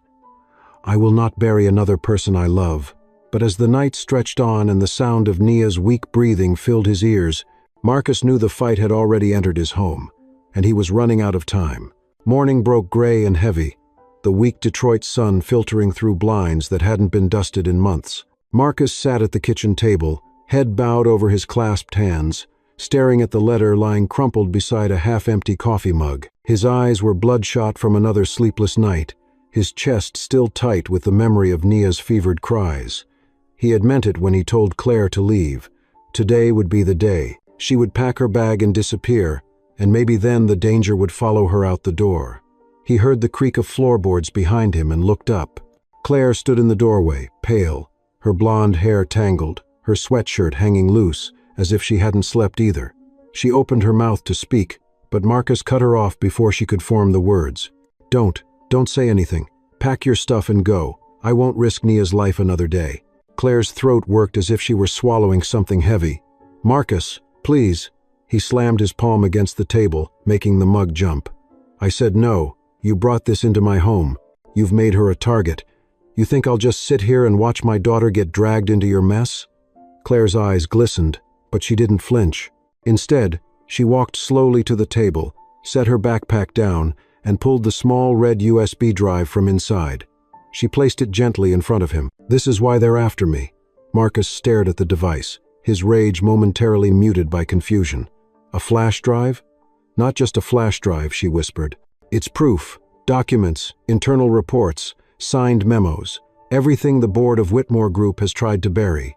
"I will not bury another person I love." But as the night stretched on and the sound of Nia's weak breathing filled his ears, Marcus knew the fight had already entered his home, and he was running out of time. Morning broke gray and heavy, the weak Detroit sun filtering through blinds that hadn't been dusted in months. Marcus sat at the kitchen table, head bowed over his clasped hands, staring at the letter lying crumpled beside a half-empty coffee mug. His eyes were bloodshot from another sleepless night, his chest still tight with the memory of Nia's fevered cries. He had meant it when he told Claire to leave. Today would be the day. She would pack her bag and disappear, and maybe then the danger would follow her out the door. He heard the creak of floorboards behind him and looked up. Claire stood in the doorway, pale, her blonde hair tangled, her sweatshirt hanging loose, as if she hadn't slept either. She opened her mouth to speak, but Marcus cut her off before she could form the words. Don't say anything. Pack your stuff and go. I won't risk Nia's life another day." Claire's throat worked as if she were swallowing something heavy. "Marcus, please." He slammed his palm against the table, making the mug jump. "I said no. You brought this into my home. You've made her a target. You think I'll just sit here and watch my daughter get dragged into your mess?" Claire's eyes glistened, but she didn't flinch. Instead, she walked slowly to the table, set her backpack down, and pulled the small red USB drive from inside. She placed it gently in front of him. "This is why they're after me." Marcus stared at the device, his rage momentarily muted by confusion. "A flash drive?" "Not just a flash drive," she whispered. "It's proof, documents, internal reports, signed memos, everything the board of Whitmore Group has tried to bury."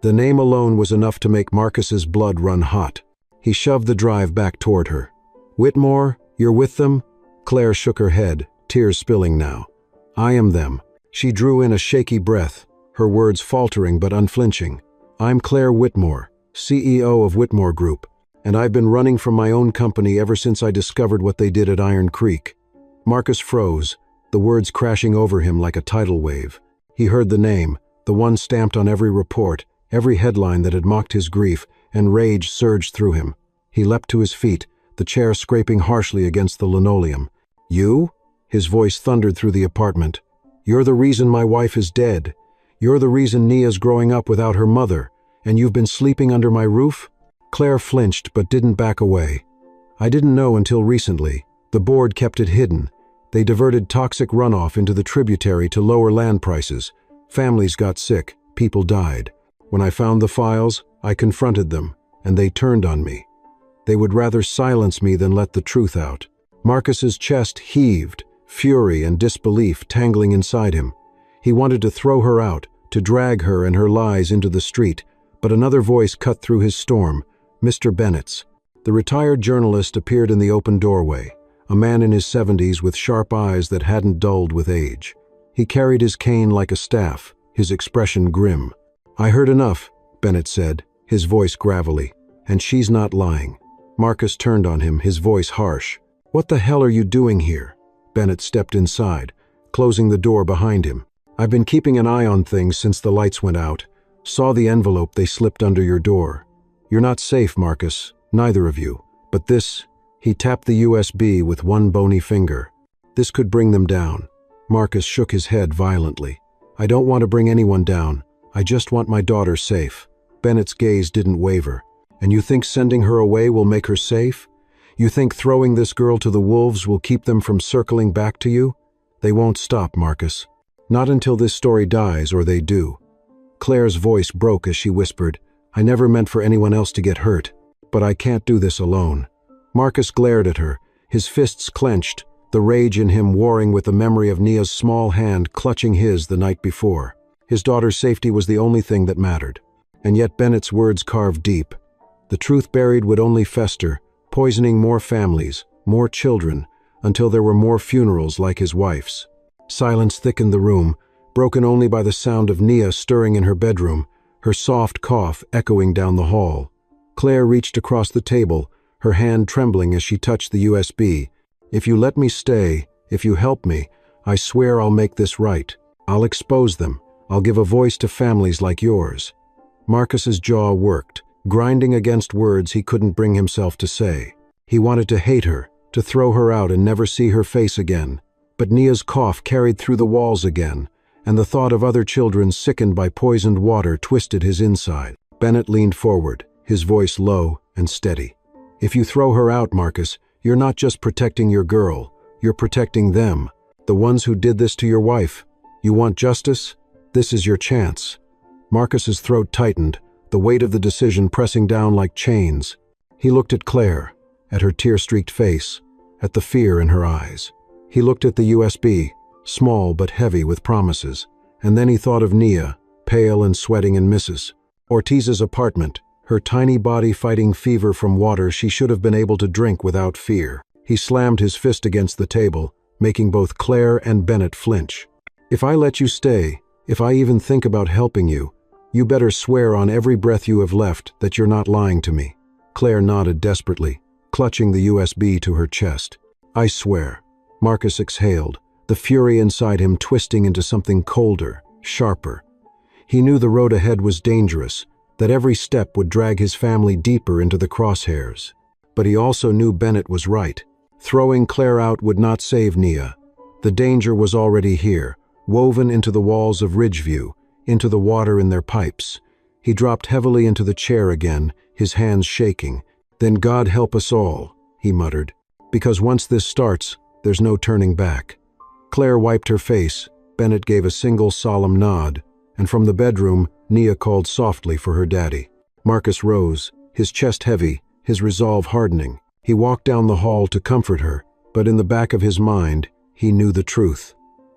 The name alone was enough to make Marcus's blood run hot. He shoved the drive back toward her. "Whitmore, you're with them?" Claire shook her head, tears spilling now. "I am them." She drew in a shaky breath, her words faltering but unflinching. "I'm Claire Whitmore, CEO of Whitmore Group, and I've been running from my own company ever since I discovered what they did at Iron Creek." Marcus froze, the words crashing over him like a tidal wave. He heard the name, the one stamped on every report, every headline that had mocked his grief, and rage surged through him. He leapt to his feet, the chair scraping harshly against the linoleum. "You?" His voice thundered through the apartment. "You're the reason my wife is dead. You're the reason Nia's growing up without her mother, and you've been sleeping under my roof?" Claire flinched but didn't back away. "I didn't know until recently. The board kept it hidden. They diverted toxic runoff into the tributary to lower land prices. Families got sick, people died. When I found the files, I confronted them, and they turned on me. They would rather silence me than let the truth out." Marcus's chest heaved, fury and disbelief tangling inside him. He wanted to throw her out, to drag her and her lies into the street, but another voice cut through his storm, Mr. Bennett's. The retired journalist appeared in the open doorway, a man in his 70s with sharp eyes that hadn't dulled with age. He carried his cane like a staff, his expression grim. "I heard enough," Bennett said, his voice gravelly, "and she's not lying." Marcus turned on him, his voice harsh. "What the hell are you doing here?" Bennett stepped inside, closing the door behind him. "I've been keeping an eye on things since the lights went out. Saw the envelope they slipped under your door. You're not safe, Marcus, neither of you. But this," he tapped the USB with one bony finger. "This could bring them down." Marcus shook his head violently. "I don't want to bring anyone down. I just want my daughter safe." Bennett's gaze didn't waver. "And you think sending her away will make her safe? You think throwing this girl to the wolves will keep them from circling back to you? They won't stop, Marcus. Not until this story dies, or they do." Claire's voice broke as she whispered, "I never meant for anyone else to get hurt, but I can't do this alone." Marcus glared at her, his fists clenched, the rage in him warring with the memory of Nia's small hand clutching his the night before. His daughter's safety was the only thing that mattered. And yet Bennett's words carved deep. The truth buried would only fester, poisoning more families, more children, until there were more funerals like his wife's. Silence thickened the room, broken only by the sound of Nia stirring in her bedroom, her soft cough echoing down the hall. Claire reached across the table, her hand trembling as she touched the USB. "If you let me stay, if you help me, I swear I'll make this right. I'll expose them. I'll give a voice to families like yours." Marcus's jaw worked, grinding against words he couldn't bring himself to say. He wanted to hate her, to throw her out and never see her face again. But Nia's cough carried through the walls again, and the thought of other children sickened by poisoned water twisted his inside. Bennett leaned forward, his voice low and steady. "If you throw her out, Marcus, you're not just protecting your girl, you're protecting them, the ones who did this to your wife. You want justice? This is your chance." Marcus's throat tightened, the weight of the decision pressing down like chains. He looked at Claire, at her tear-streaked face, at the fear in her eyes. He looked at the USB, small but heavy with promises, and then he thought of Nia, pale and sweating in Mrs. Ortiz's apartment, her tiny body fighting fever from water she should have been able to drink without fear. He slammed his fist against the table, making both Claire and Bennett flinch. "If I let you stay, if I even think about helping you, you better swear on every breath you have left that you're not lying to me." Claire nodded desperately, clutching the USB to her chest. "I swear." Marcus exhaled, the fury inside him twisting into something colder, sharper. He knew the road ahead was dangerous, that every step would drag his family deeper into the crosshairs. But he also knew Bennett was right. Throwing Claire out would not save Nia. The danger was already here, woven into the walls of Ridgeview, into the water in their pipes. He dropped heavily into the chair again, his hands shaking. "Then God help us all," he muttered. "Because once this starts, there's no turning back." Claire wiped her face, Bennett gave a single solemn nod, and from the bedroom, Nia called softly for her daddy. Marcus rose, his chest heavy, his resolve hardening. He walked down the hall to comfort her, but in the back of his mind, he knew the truth.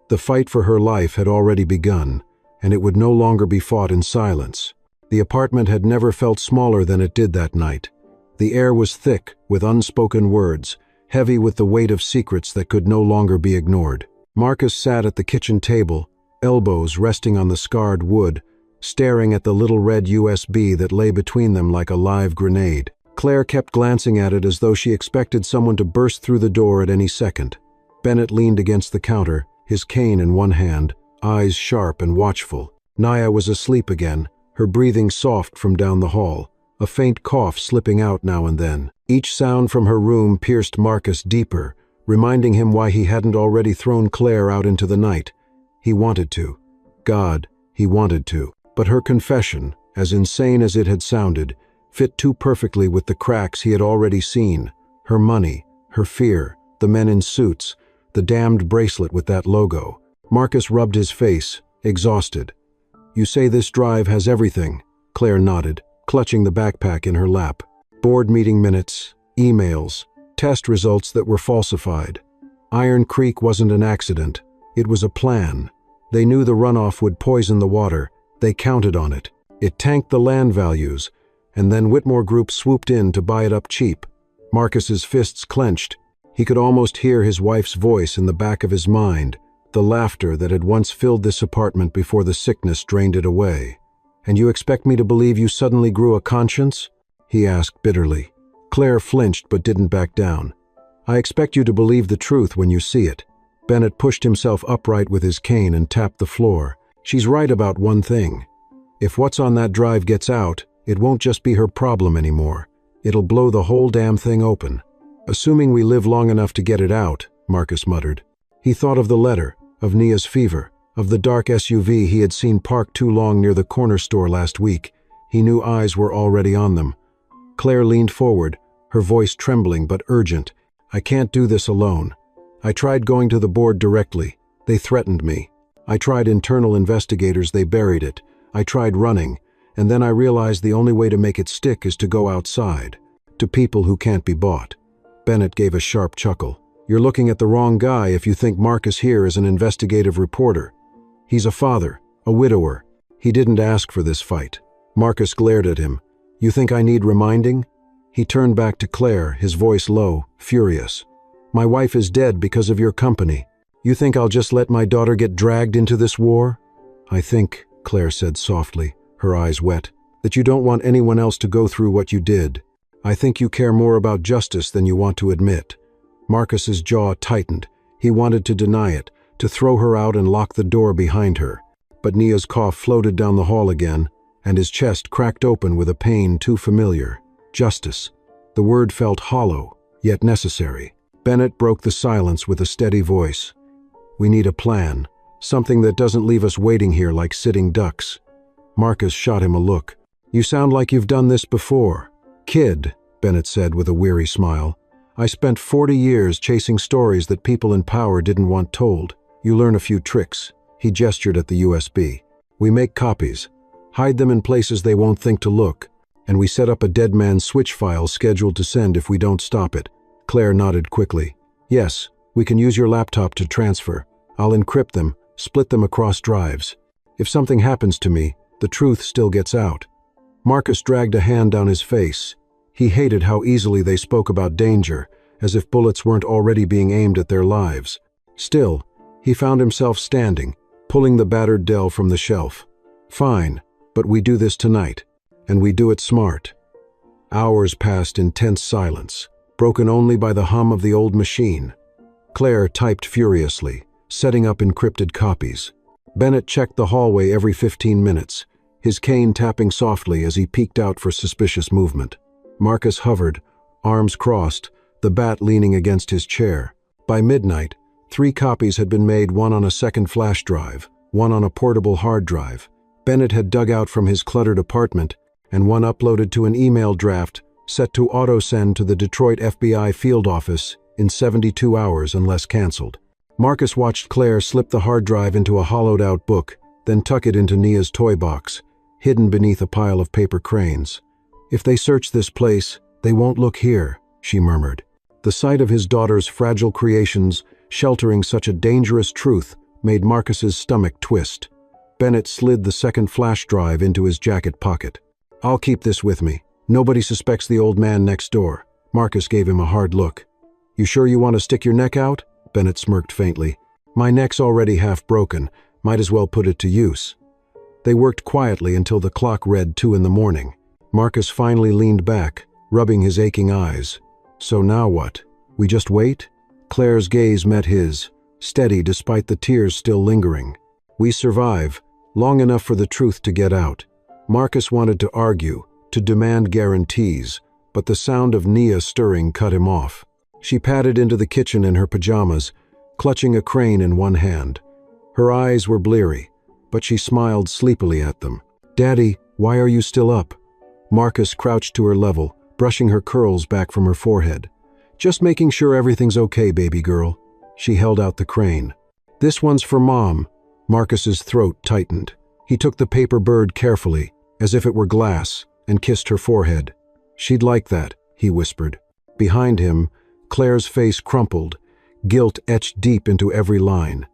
The fight for her life had already begun, and it would no longer be fought in silence. The apartment had never felt smaller than it did that night. The air was thick with unspoken words, heavy with the weight of secrets that could no longer be ignored. Marcus sat at the kitchen table, elbows resting on the scarred wood, staring at the little red USB that lay between them like a live grenade. Claire kept glancing at it as though she expected someone to burst through the door at any second. Bennett leaned against the counter, his cane in one hand, eyes sharp and watchful. Nia was asleep again, her breathing soft from down the hall, a faint cough slipping out now and then. Each sound from her room pierced Marcus deeper, reminding him why he hadn't already thrown Claire out into the night. He wanted to. God, he wanted to. But her confession, as insane as it had sounded, fit too perfectly with the cracks he had already seen. Her money, her fear, the men in suits, the damned bracelet with that logo. Marcus rubbed his face, exhausted. "You say this drive has everything," Claire nodded, clutching the backpack in her lap. Board meeting minutes, emails, test results that were falsified. Iron Creek wasn't an accident. It was a plan. They knew the runoff would poison the water. They counted on it. It tanked the land values, and then Whitmore Group swooped in to buy it up cheap. Marcus's fists clenched. He could almost hear his wife's voice in the back of his mind, the laughter that had once filled this apartment before the sickness drained it away. "And you expect me to believe you suddenly grew a conscience?" he asked bitterly. Claire flinched but didn't back down. "I expect you to believe the truth when you see it." Bennett pushed himself upright with his cane and tapped the floor. "She's right about one thing. If what's on that drive gets out, it won't just be her problem anymore. It'll blow the whole damn thing open. Assuming we live long enough to get it out," Marcus muttered. He thought of the letter, of Nia's fever, of the dark SUV he had seen parked too long near the corner store last week. He knew eyes were already on them. Claire leaned forward, her voice trembling but urgent. "I can't do this alone. I tried going to the board directly. They threatened me. I tried internal investigators, they buried it. I tried running, and then I realized the only way to make it stick is to go outside, to people who can't be bought." Bennett gave a sharp chuckle. "You're looking at the wrong guy if you think Marcus here is an investigative reporter. He's a father, a widower. He didn't ask for this fight." Marcus glared at him. "You think I need reminding?" He turned back to Claire, his voice low, furious. "My wife is dead because of your company. You think I'll just let my daughter get dragged into this war?" "I think," Claire said softly, her eyes wet, "that you don't want anyone else to go through what you did. I think you care more about justice than you want to admit." Marcus's jaw tightened. He wanted to deny it, to throw her out and lock the door behind her. But Nia's cough floated down the hall again, and his chest cracked open with a pain too familiar. Justice. The word felt hollow, yet necessary. Bennett broke the silence with a steady voice. "We need a plan, something that doesn't leave us waiting here like sitting ducks." Marcus shot him a look. "You sound like you've done this before." "Kid," Bennett said with a weary smile, "I spent 40 years chasing stories that people in power didn't want told. You learn a few tricks." He gestured at the USB. "We make copies, hide them in places they won't think to look, and we set up a dead man's switch file scheduled to send if we don't stop it." Claire nodded quickly. "Yes, we can use your laptop to transfer. I'll encrypt them, split them across drives. If something happens to me, the truth still gets out." Marcus dragged a hand down his face. He hated how easily they spoke about danger, as if bullets weren't already being aimed at their lives. Still, he found himself standing, pulling the battered Dell from the shelf. "Fine, but we do this tonight, and we do it smart." Hours passed in tense silence, broken only by the hum of the old machine. Claire typed furiously, setting up encrypted copies. Bennett checked the hallway every 15 minutes, his cane tapping softly as he peeked out for suspicious movement. Marcus hovered, arms crossed, the bat leaning against his chair. By midnight, 3 copies had been made, one on a second flash drive, one on a portable hard drive. Bennett had dug out from his cluttered apartment, and one uploaded to an email draft set to auto-send to the Detroit FBI field office in 72 hours unless canceled. Marcus watched Claire slip the hard drive into a hollowed-out book, then tuck it into Nia's toy box, hidden beneath a pile of paper cranes. "If they search this place, they won't look here," she murmured. The sight of his daughter's fragile creations sheltering such a dangerous truth made Marcus's stomach twist. Bennett slid the second flash drive into his jacket pocket. "I'll keep this with me. Nobody suspects the old man next door." Marcus gave him a hard look. "You sure you want to stick your neck out?" Bennett smirked faintly. "My neck's already half broken. Might as well put it to use." They worked quietly until the clock read 2 a.m. Marcus finally leaned back, rubbing his aching eyes. "So now what? We just wait?" Claire's gaze met his, steady despite the tears still lingering. "We survive, long enough for the truth to get out." Marcus wanted to argue, to demand guarantees, but the sound of Nia stirring cut him off. She padded into the kitchen in her pajamas, clutching a crane in one hand. Her eyes were bleary, but she smiled sleepily at them. "Daddy, why are you still up?" Marcus crouched to her level, brushing her curls back from her forehead. "Just making sure everything's okay, baby girl." She held out the crane. "This one's for Mom." Marcus's throat tightened. He took the paper bird carefully, as if it were glass, and kissed her forehead. "She'd like that," he whispered. Behind him, Claire's face crumpled, guilt etched deep into every line.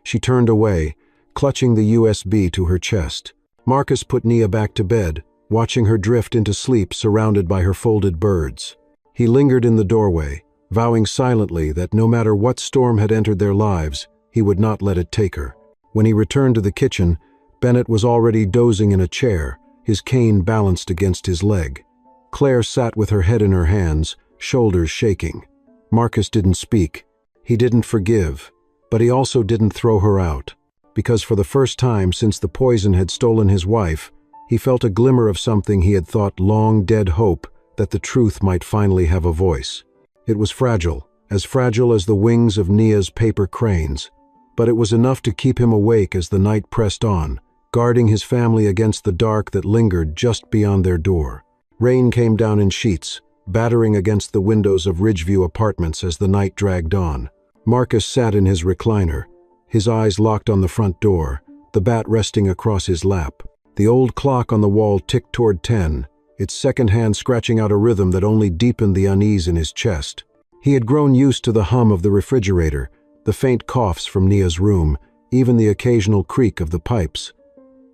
She turned away, clutching the USB to her chest. Marcus put Nia back to bed, watching her drift into sleep surrounded by her folded birds. He lingered in the doorway, vowing silently that no matter what storm had entered their lives, he would not let it take her. When he returned to the kitchen, Bennett was already dozing in a chair, his cane balanced against his leg. Claire sat with her head in her hands, shoulders shaking. Marcus didn't speak. He didn't forgive, but he also didn't throw her out, because for the first time since the poison had stolen his wife, he felt a glimmer of something he had thought long dead hope, that the truth might finally have a voice. It was fragile as the wings of Nia's paper cranes, but it was enough to keep him awake as the night pressed on, guarding his family against the dark that lingered just beyond their door. Rain came down in sheets, battering against the windows of Ridgeview apartments as the night dragged on. Marcus sat in his recliner, his eyes locked on the front door, the bat resting across his lap. The old clock on the wall ticked toward 10, its second hand scratching out a rhythm that only deepened the unease in his chest. He had grown used to the hum of the refrigerator, the faint coughs from Nia's room, even the occasional creak of the pipes.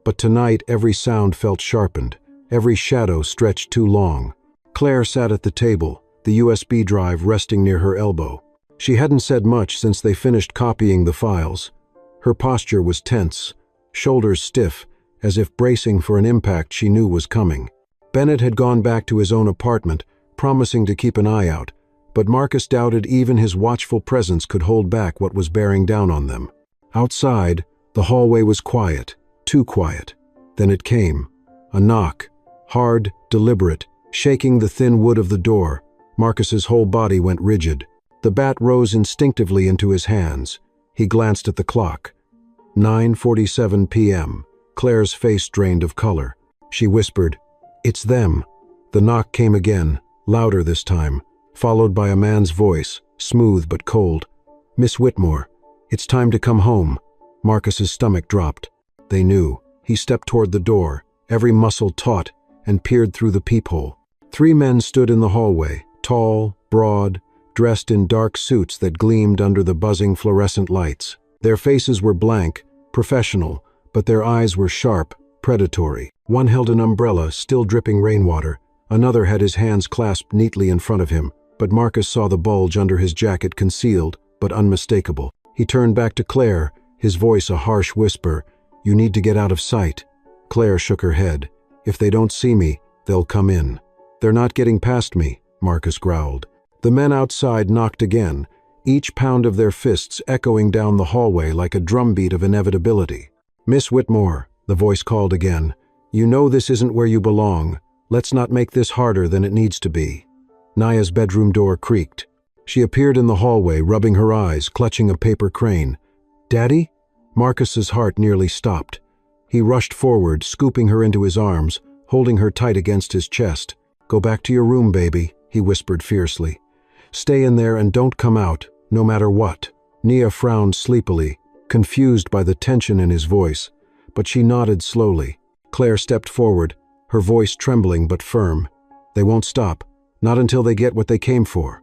But tonight every sound felt sharpened, every shadow stretched too long. Claire sat at the table, the USB drive resting near her elbow. She hadn't said much since they finished copying the files. Her posture was tense, shoulders stiff, as if bracing for an impact she knew was coming. Bennett had gone back to his own apartment, promising to keep an eye out, but Marcus doubted even his watchful presence could hold back what was bearing down on them. Outside, the hallway was quiet, too quiet. Then it came. A knock, hard, deliberate, shaking the thin wood of the door. Marcus's whole body went rigid. The bat rose instinctively into his hands. He glanced at the clock. 9:47 p.m. Claire's face drained of color. She whispered, "It's them." The knock came again, louder this time, followed by a man's voice, smooth but cold. "Miss Whitmore, it's time to come home." Marcus's stomach dropped. They knew. He stepped toward the door, every muscle taut, and peered through the peephole. 3 men stood in the hallway, tall, broad, dressed in dark suits that gleamed under the buzzing fluorescent lights. Their faces were blank, professional, but their eyes were sharp, predatory. One held an umbrella, still dripping rainwater. Another had his hands clasped neatly in front of him, but Marcus saw the bulge under his jacket concealed, but unmistakable. He turned back to Claire, his voice a harsh whisper, "You need to get out of sight." Claire shook her head. "If they don't see me, they'll come in." "They're not getting past me," Marcus growled. The men outside knocked again, each pound of their fists echoing down the hallway like a drumbeat of inevitability. "Miss Whitmore," the voice called again, "you know this isn't where you belong. Let's not make this harder than it needs to be." Nia's bedroom door creaked. She appeared in the hallway, rubbing her eyes, clutching a paper crane. "Daddy?" Marcus's heart nearly stopped. He rushed forward, scooping her into his arms, holding her tight against his chest. "Go back to your room, baby," he whispered fiercely. "Stay in there and don't come out, no matter what." Nia frowned sleepily, confused by the tension in his voice, but she nodded slowly. Claire stepped forward, her voice trembling but firm. They won't stop, not until they get what they came for.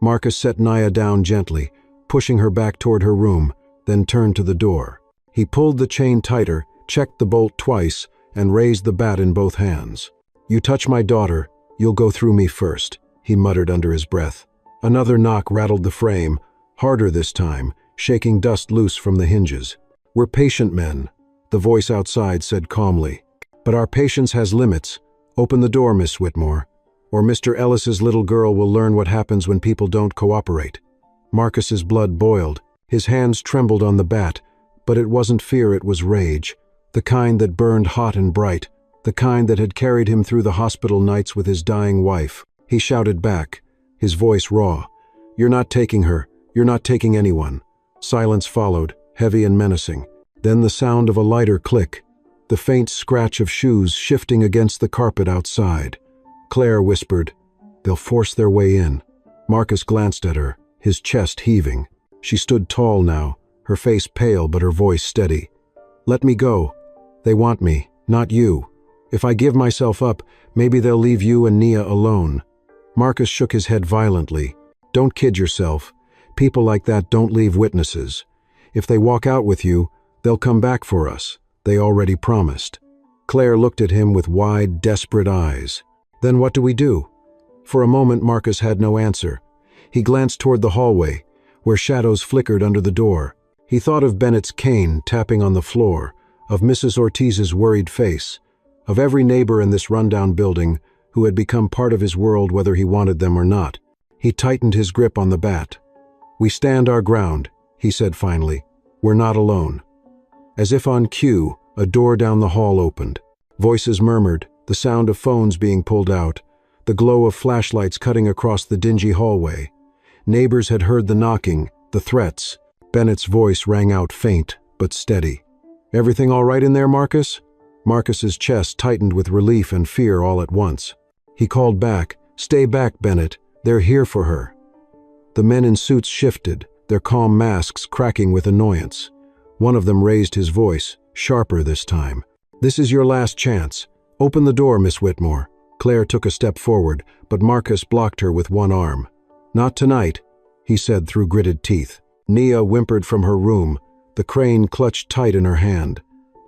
Marcus set Nia down gently, pushing her back toward her room, then turned to the door. He pulled the chain tighter, checked the bolt twice, and raised the bat in both hands. "You touch my daughter, you'll go through me first," he muttered under his breath. Another knock rattled the frame, harder this time, shaking dust loose from the hinges. "We're patient men," the voice outside said calmly. "But our patience has limits. Open the door, Miss Whitmore, or Mr. Ellis's little girl will learn what happens when people don't cooperate." Marcus's blood boiled. His hands trembled on the bat, but it wasn't fear, it was rage. The kind that burned hot and bright, the kind that had carried him through the hospital nights with his dying wife. He shouted back, his voice raw. "You're not taking her. You're not taking anyone." Silence followed, heavy and menacing. Then the sound of a lighter click, the faint scratch of shoes shifting against the carpet outside. Claire whispered, "They'll force their way in." Marcus glanced at her, his chest heaving. She stood tall now, her face pale but her voice steady. "Let me go. They want me, not you. If I give myself up, maybe they'll leave you and Nia alone." Marcus shook his head violently. "Don't kid yourself. People like that don't leave witnesses. If they walk out with you, they'll come back for us. They already promised." Claire looked at him with wide, desperate eyes. "Then what do we do?" For a moment Marcus had no answer. He glanced toward the hallway, where shadows flickered under the door. He thought of Bennett's cane tapping on the floor, of Mrs. Ortiz's worried face, of every neighbor in this rundown building who had become part of his world whether he wanted them or not. He tightened his grip on the bat. "We stand our ground," he said finally. "We're not alone." As if on cue, a door down the hall opened. Voices murmured, the sound of phones being pulled out, the glow of flashlights cutting across the dingy hallway. Neighbors had heard the knocking, the threats. Bennett's voice rang out faint but steady. "Everything all right in there, Marcus?" Marcus's chest tightened with relief and fear all at once. He called back, "Stay back, Bennett. They're here for her." The men in suits shifted, their calm masks cracking with annoyance. One of them raised his voice, sharper this time. "This is your last chance. Open the door, Miss Whitmore." Claire took a step forward, but Marcus blocked her with one arm. "Not tonight," he said through gritted teeth. Nia whimpered from her room, the crane clutched tight in her hand.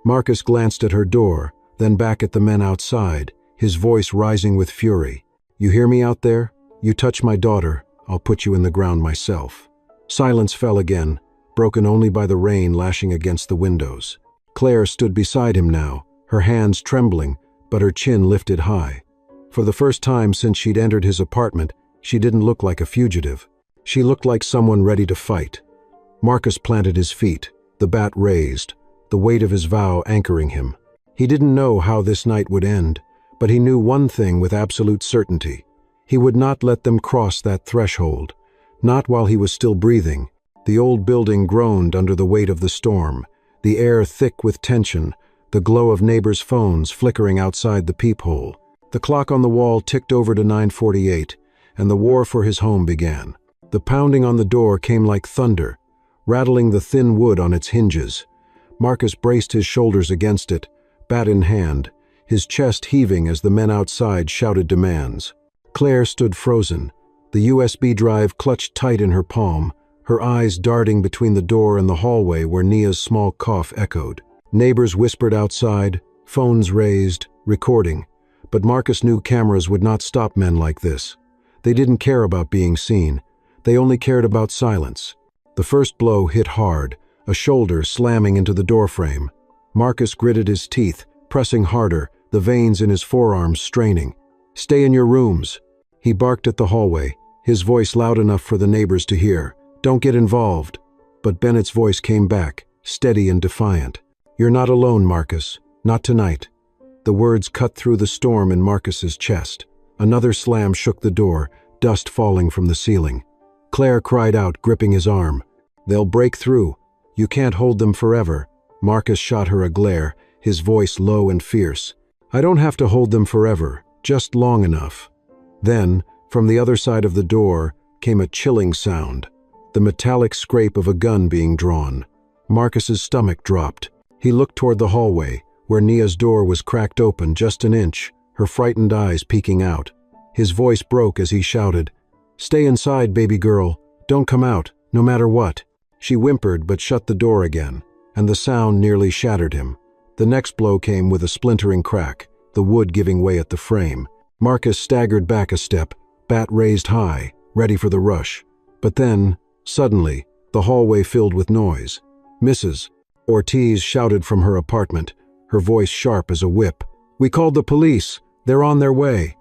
Marcus glanced at her door, then back at the men outside, his voice rising with fury. "You hear me out there? You touch my daughter, I'll put you in the ground myself." Silence fell again, broken only by the rain lashing against the windows. Claire stood beside him now, her hands trembling, but her chin lifted high. For the first time since she'd entered his apartment, she didn't look like a fugitive. She looked like someone ready to fight. Marcus planted his feet, the bat raised, the weight of his vow anchoring him. He didn't know how this night would end, but he knew one thing with absolute certainty. He would not let them cross that threshold, not while he was still breathing. The old building groaned under the weight of the storm, the air thick with tension, the glow of neighbors' phones flickering outside the peephole. The clock on the wall ticked over to 9:48, and the war for his home began. The pounding on the door came like thunder, rattling the thin wood on its hinges. Marcus braced his shoulders against it, bat in hand, his chest heaving as the men outside shouted demands. Claire stood frozen, the USB drive clutched tight in her palm, her eyes darting between the door and the hallway where Nia's small cough echoed. Neighbors whispered outside, phones raised, recording. But Marcus knew cameras would not stop men like this. They didn't care about being seen. They only cared about silence. The first blow hit hard, a shoulder slamming into the doorframe. Marcus gritted his teeth, pressing harder, the veins in his forearms straining. "Stay in your rooms." He barked at the hallway, his voice loud enough for the neighbors to hear. "Don't get involved." But Bennett's voice came back, steady and defiant. "You're not alone, Marcus. Not tonight." The words cut through the storm in Marcus's chest. Another slam shook the door, dust falling from the ceiling. Claire cried out, gripping his arm. "They'll break through. You can't hold them forever." Marcus shot her a glare, his voice low and fierce. "I don't have to hold them forever, just long enough." Then, from the other side of the door, came a chilling sound. the metallic scrape of a gun being drawn. Marcus's stomach dropped. He looked toward the hallway, where Nia's door was cracked open just an inch, her frightened eyes peeking out. His voice broke as he shouted, "Stay inside, baby girl. Don't come out, no matter what." She whimpered but shut the door again, and the sound nearly shattered him. The next blow came with a splintering crack, the wood giving way at the frame. Marcus staggered back a step, bat raised high, ready for the rush. But then, suddenly, the hallway filled with noise. "Mrs. Ortiz shouted from her apartment, her voice sharp as a whip. "We called the police. They're on their way."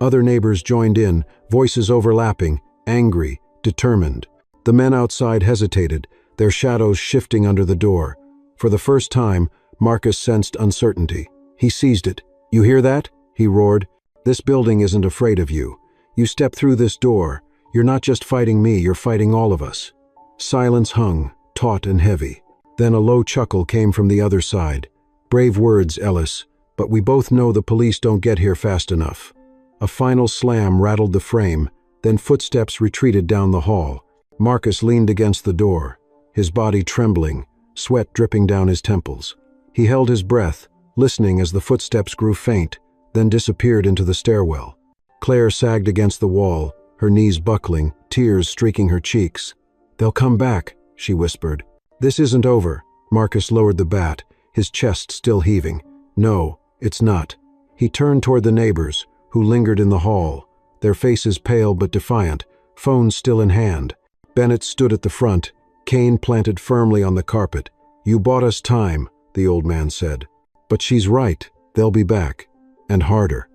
Other neighbors joined in, voices overlapping, angry, determined. The men outside hesitated, their shadows shifting under the door. For the first time, Marcus sensed uncertainty. He seized it. "You hear that?" he roared. "This building isn't afraid of you. You step through this door. You're not just fighting me, you're fighting all of us." Silence hung, taut and heavy. Then a low chuckle came from the other side. "Brave words, Ellis, but we both know the police don't get here fast enough." A final slam rattled the frame, then footsteps retreated down the hall. Marcus leaned against the door, his body trembling, sweat dripping down his temples. He held his breath, listening as the footsteps grew faint, then disappeared into the stairwell. Claire sagged against the wall, her knees buckling, tears streaking her cheeks. "They'll come back," she whispered. "This isn't over." Marcus lowered the bat, his chest still heaving. "No, it's not." He turned toward the neighbors, who lingered in the hall, their faces pale but defiant, phones still in hand. Bennett stood at the front, cane planted firmly on the carpet. "You bought us time," the old man said. "But she's right, they'll be back. And harder."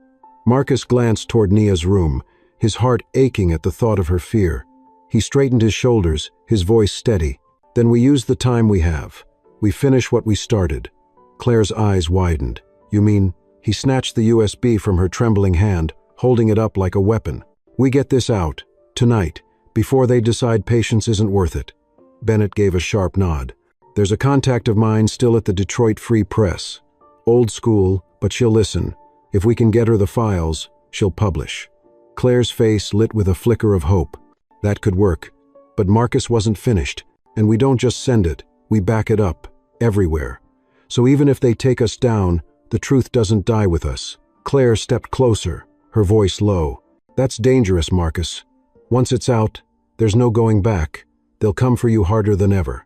Marcus glanced toward Nia's room, his heart aching at the thought of her fear. He straightened his shoulders, his voice steady. "Then we use the time we have. We finish what we started." Claire's eyes widened. "You mean?" He snatched the USB from her trembling hand, holding it up like a weapon. "We get this out, tonight, before they decide patience isn't worth it." Bennett gave a sharp nod. "There's a contact of mine still at the Detroit Free Press. Old school, but she'll listen. If we can get her the files, she'll publish." Claire's face lit with a flicker of hope. That could work. But Marcus wasn't finished, and we don't just send it, we back it up, everywhere. So even if they take us down, the truth doesn't die with us. Claire stepped closer, her voice low. "That's dangerous, Marcus. Once it's out, there's no going back. They'll come for you harder than ever."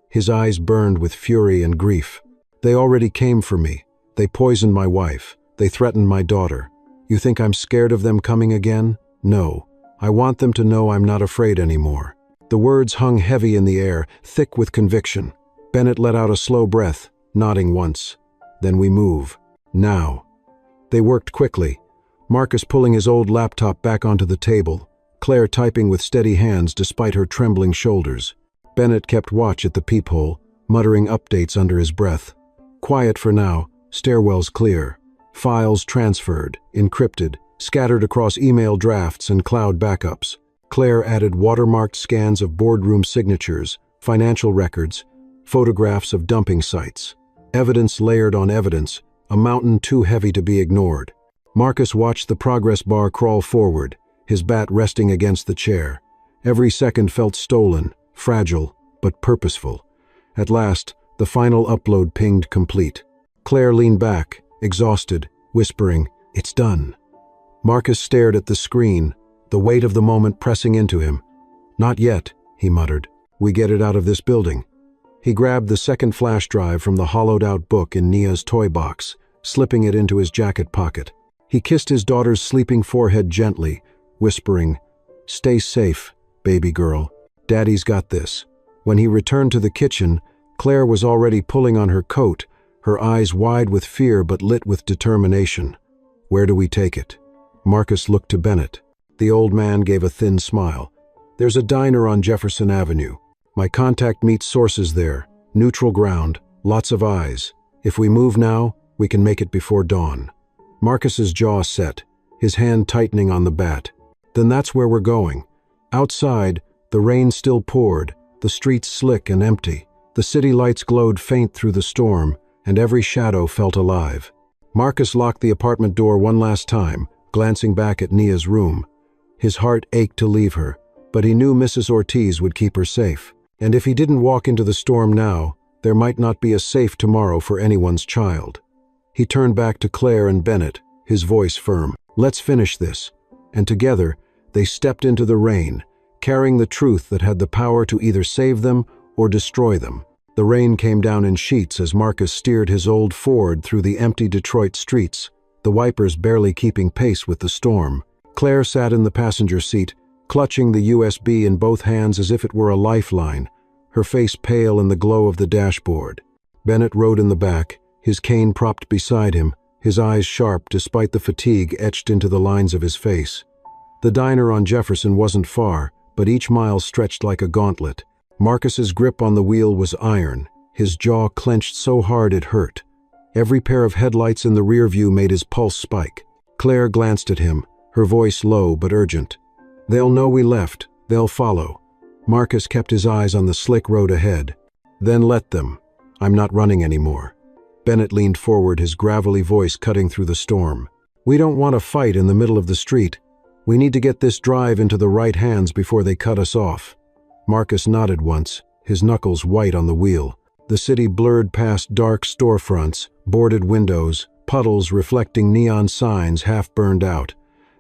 His eyes burned with fury and grief. "They already came for me. They poisoned my wife. They threatened my daughter. You think I'm scared of them coming again? No. I want them to know I'm not afraid anymore." The words hung heavy in the air, thick with conviction. Bennett let out a slow breath, nodding once. "Then we move. Now." They worked quickly, Marcus pulling his old laptop back onto the table, Claire typing with steady hands despite her trembling shoulders. Bennett kept watch at the peephole, muttering updates under his breath. Quiet for now, stairwells clear. Files transferred, encrypted, scattered across email drafts and cloud backups. Claire added watermarked scans of boardroom signatures, financial records, photographs of dumping sites. Evidence layered on evidence, a mountain too heavy to be ignored. Marcus watched the progress bar crawl forward, his bat resting against the chair. Every second felt stolen, fragile, but purposeful. At last, the final upload pinged complete. Claire leaned back, exhausted, whispering, "It's done." Marcus stared at the screen, the weight of the moment pressing into him. "Not yet," he muttered. "We get it out of this building." He grabbed the second flash drive from the hollowed-out book in Nia's toy box, slipping it into his jacket pocket. He kissed his daughter's sleeping forehead gently, whispering, "Stay safe, baby girl. Daddy's got this." When he returned to the kitchen, Claire was already pulling on her coat, her eyes wide with fear but lit with determination. "Where do we take it?" Marcus looked to Bennett. The old man gave a thin smile. "There's a diner on Jefferson Avenue. My contact meets sources there. Neutral ground, lots of eyes. If we move now, we can make it before dawn." Marcus's jaw set, his hand tightening on the bat. "Then that's where we're going." Outside, the rain still poured, the streets slick and empty. The city lights glowed faint through the storm, and every shadow felt alive. Marcus locked the apartment door one last time, glancing back at Nia's room. His heart ached to leave her, but he knew Mrs. Ortiz would keep her safe. And if he didn't walk into the storm now, there might not be a safe tomorrow for anyone's child. He turned back to Claire and Bennett, his voice firm. "Let's finish this." And together, they stepped into the rain, carrying the truth that had the power to either save them or destroy them. The rain came down in sheets as Marcus steered his old Ford through the empty Detroit streets, the wipers barely keeping pace with the storm. Claire sat in the passenger seat, clutching the USB in both hands as if it were a lifeline, her face pale in the glow of the dashboard. Bennett rode in the back, his cane propped beside him, his eyes sharp despite the fatigue etched into the lines of his face. The diner on Jefferson wasn't far, but each mile stretched like a gauntlet. Marcus's grip on the wheel was iron, his jaw clenched so hard it hurt. Every pair of headlights in the rear view made his pulse spike. Claire glanced at him, her voice low but urgent. "They'll know we left. They'll follow." Marcus kept his eyes on the slick road ahead. "Then let them. I'm not running anymore." Bennett leaned forward, his gravelly voice cutting through the storm. "We don't want a fight in the middle of the street. We need to get this drive into the right hands before they cut us off." Marcus nodded once, his knuckles white on the wheel. The city blurred past dark storefronts, boarded windows, puddles reflecting neon signs half burned out.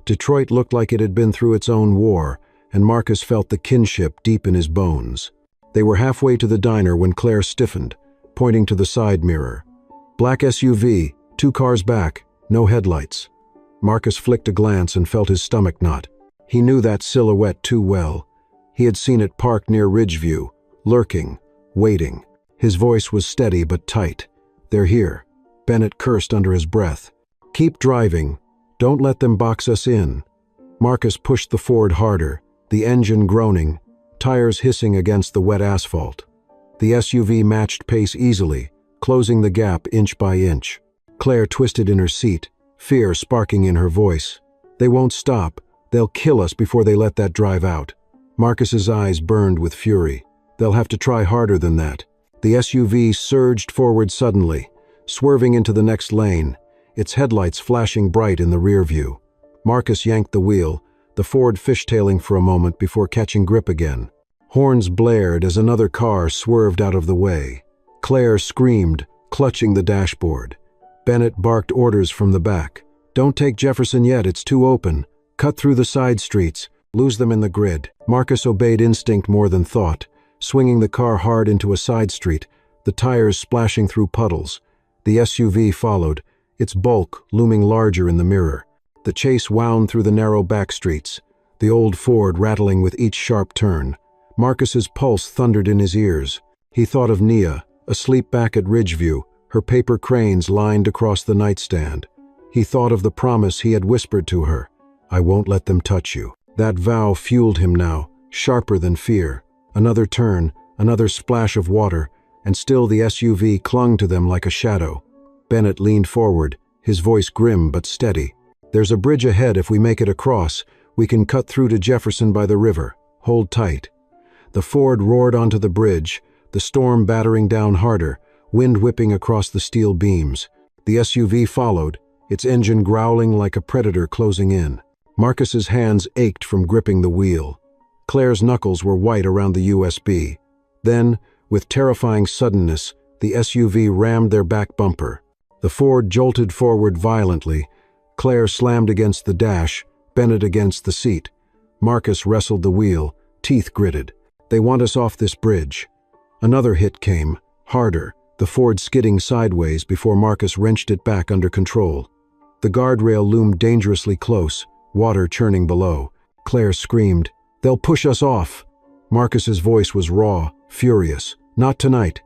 Detroit looked like it had been through its own war, and Marcus felt the kinship deep in his bones. They were halfway to the diner when Claire stiffened, pointing to the side mirror. "Black SUV, 2 cars back, no headlights." Marcus flicked a glance and felt his stomach knot. He knew that silhouette too well. He had seen it parked near Ridgeview, lurking, waiting. His voice was steady but tight. "They're here." Bennett cursed under his breath. "Keep driving. Don't let them box us in." Marcus pushed the Ford harder, the engine groaning, tires hissing against the wet asphalt. The SUV matched pace easily, closing the gap inch by inch. Claire twisted in her seat, fear sparking in her voice. "They won't stop. They'll kill us before they let that drive out." Marcus's eyes burned with fury. "They'll have to try harder than that." The SUV surged forward suddenly, swerving into the next lane, its headlights flashing bright in the rear view. Marcus yanked the wheel, the Ford fishtailing for a moment before catching grip again. Horns blared as another car swerved out of the way. Claire screamed, clutching the dashboard. Bennett barked orders from the back. "Don't take Jefferson yet, it's too open. Cut through the side streets. Lose them in the grid." Marcus obeyed instinct more than thought, swinging the car hard into a side street, the tires splashing through puddles. The SUV followed, its bulk looming larger in the mirror. The chase wound through the narrow back streets, the old Ford rattling with each sharp turn. Marcus's pulse thundered in his ears. He thought of Nia, asleep back at Ridgeview, her paper cranes lined across the nightstand. He thought of the promise he had whispered to her, "I won't let them touch you." That vow fueled him now, sharper than fear. Another turn, another splash of water, and still the SUV clung to them like a shadow. Bennett leaned forward, his voice grim but steady. "There's a bridge ahead. If we make it across, we can cut through to Jefferson by the river. Hold tight." The Ford roared onto the bridge, the storm battering down harder, wind whipping across the steel beams. The SUV followed, its engine growling like a predator closing in. Marcus's hands ached from gripping the wheel. Claire's knuckles were white around the USB. Then, with terrifying suddenness, the SUV rammed their back bumper. The Ford jolted forward violently. Claire slammed against the dash, Bennett against the seat. Marcus wrestled the wheel, teeth gritted. "They want us off this bridge." Another hit came, harder, the Ford skidding sideways before Marcus wrenched it back under control. The guardrail loomed dangerously close, water churning below. Claire screamed, "They'll push us off." Marcus's voice was raw, furious. "Not tonight."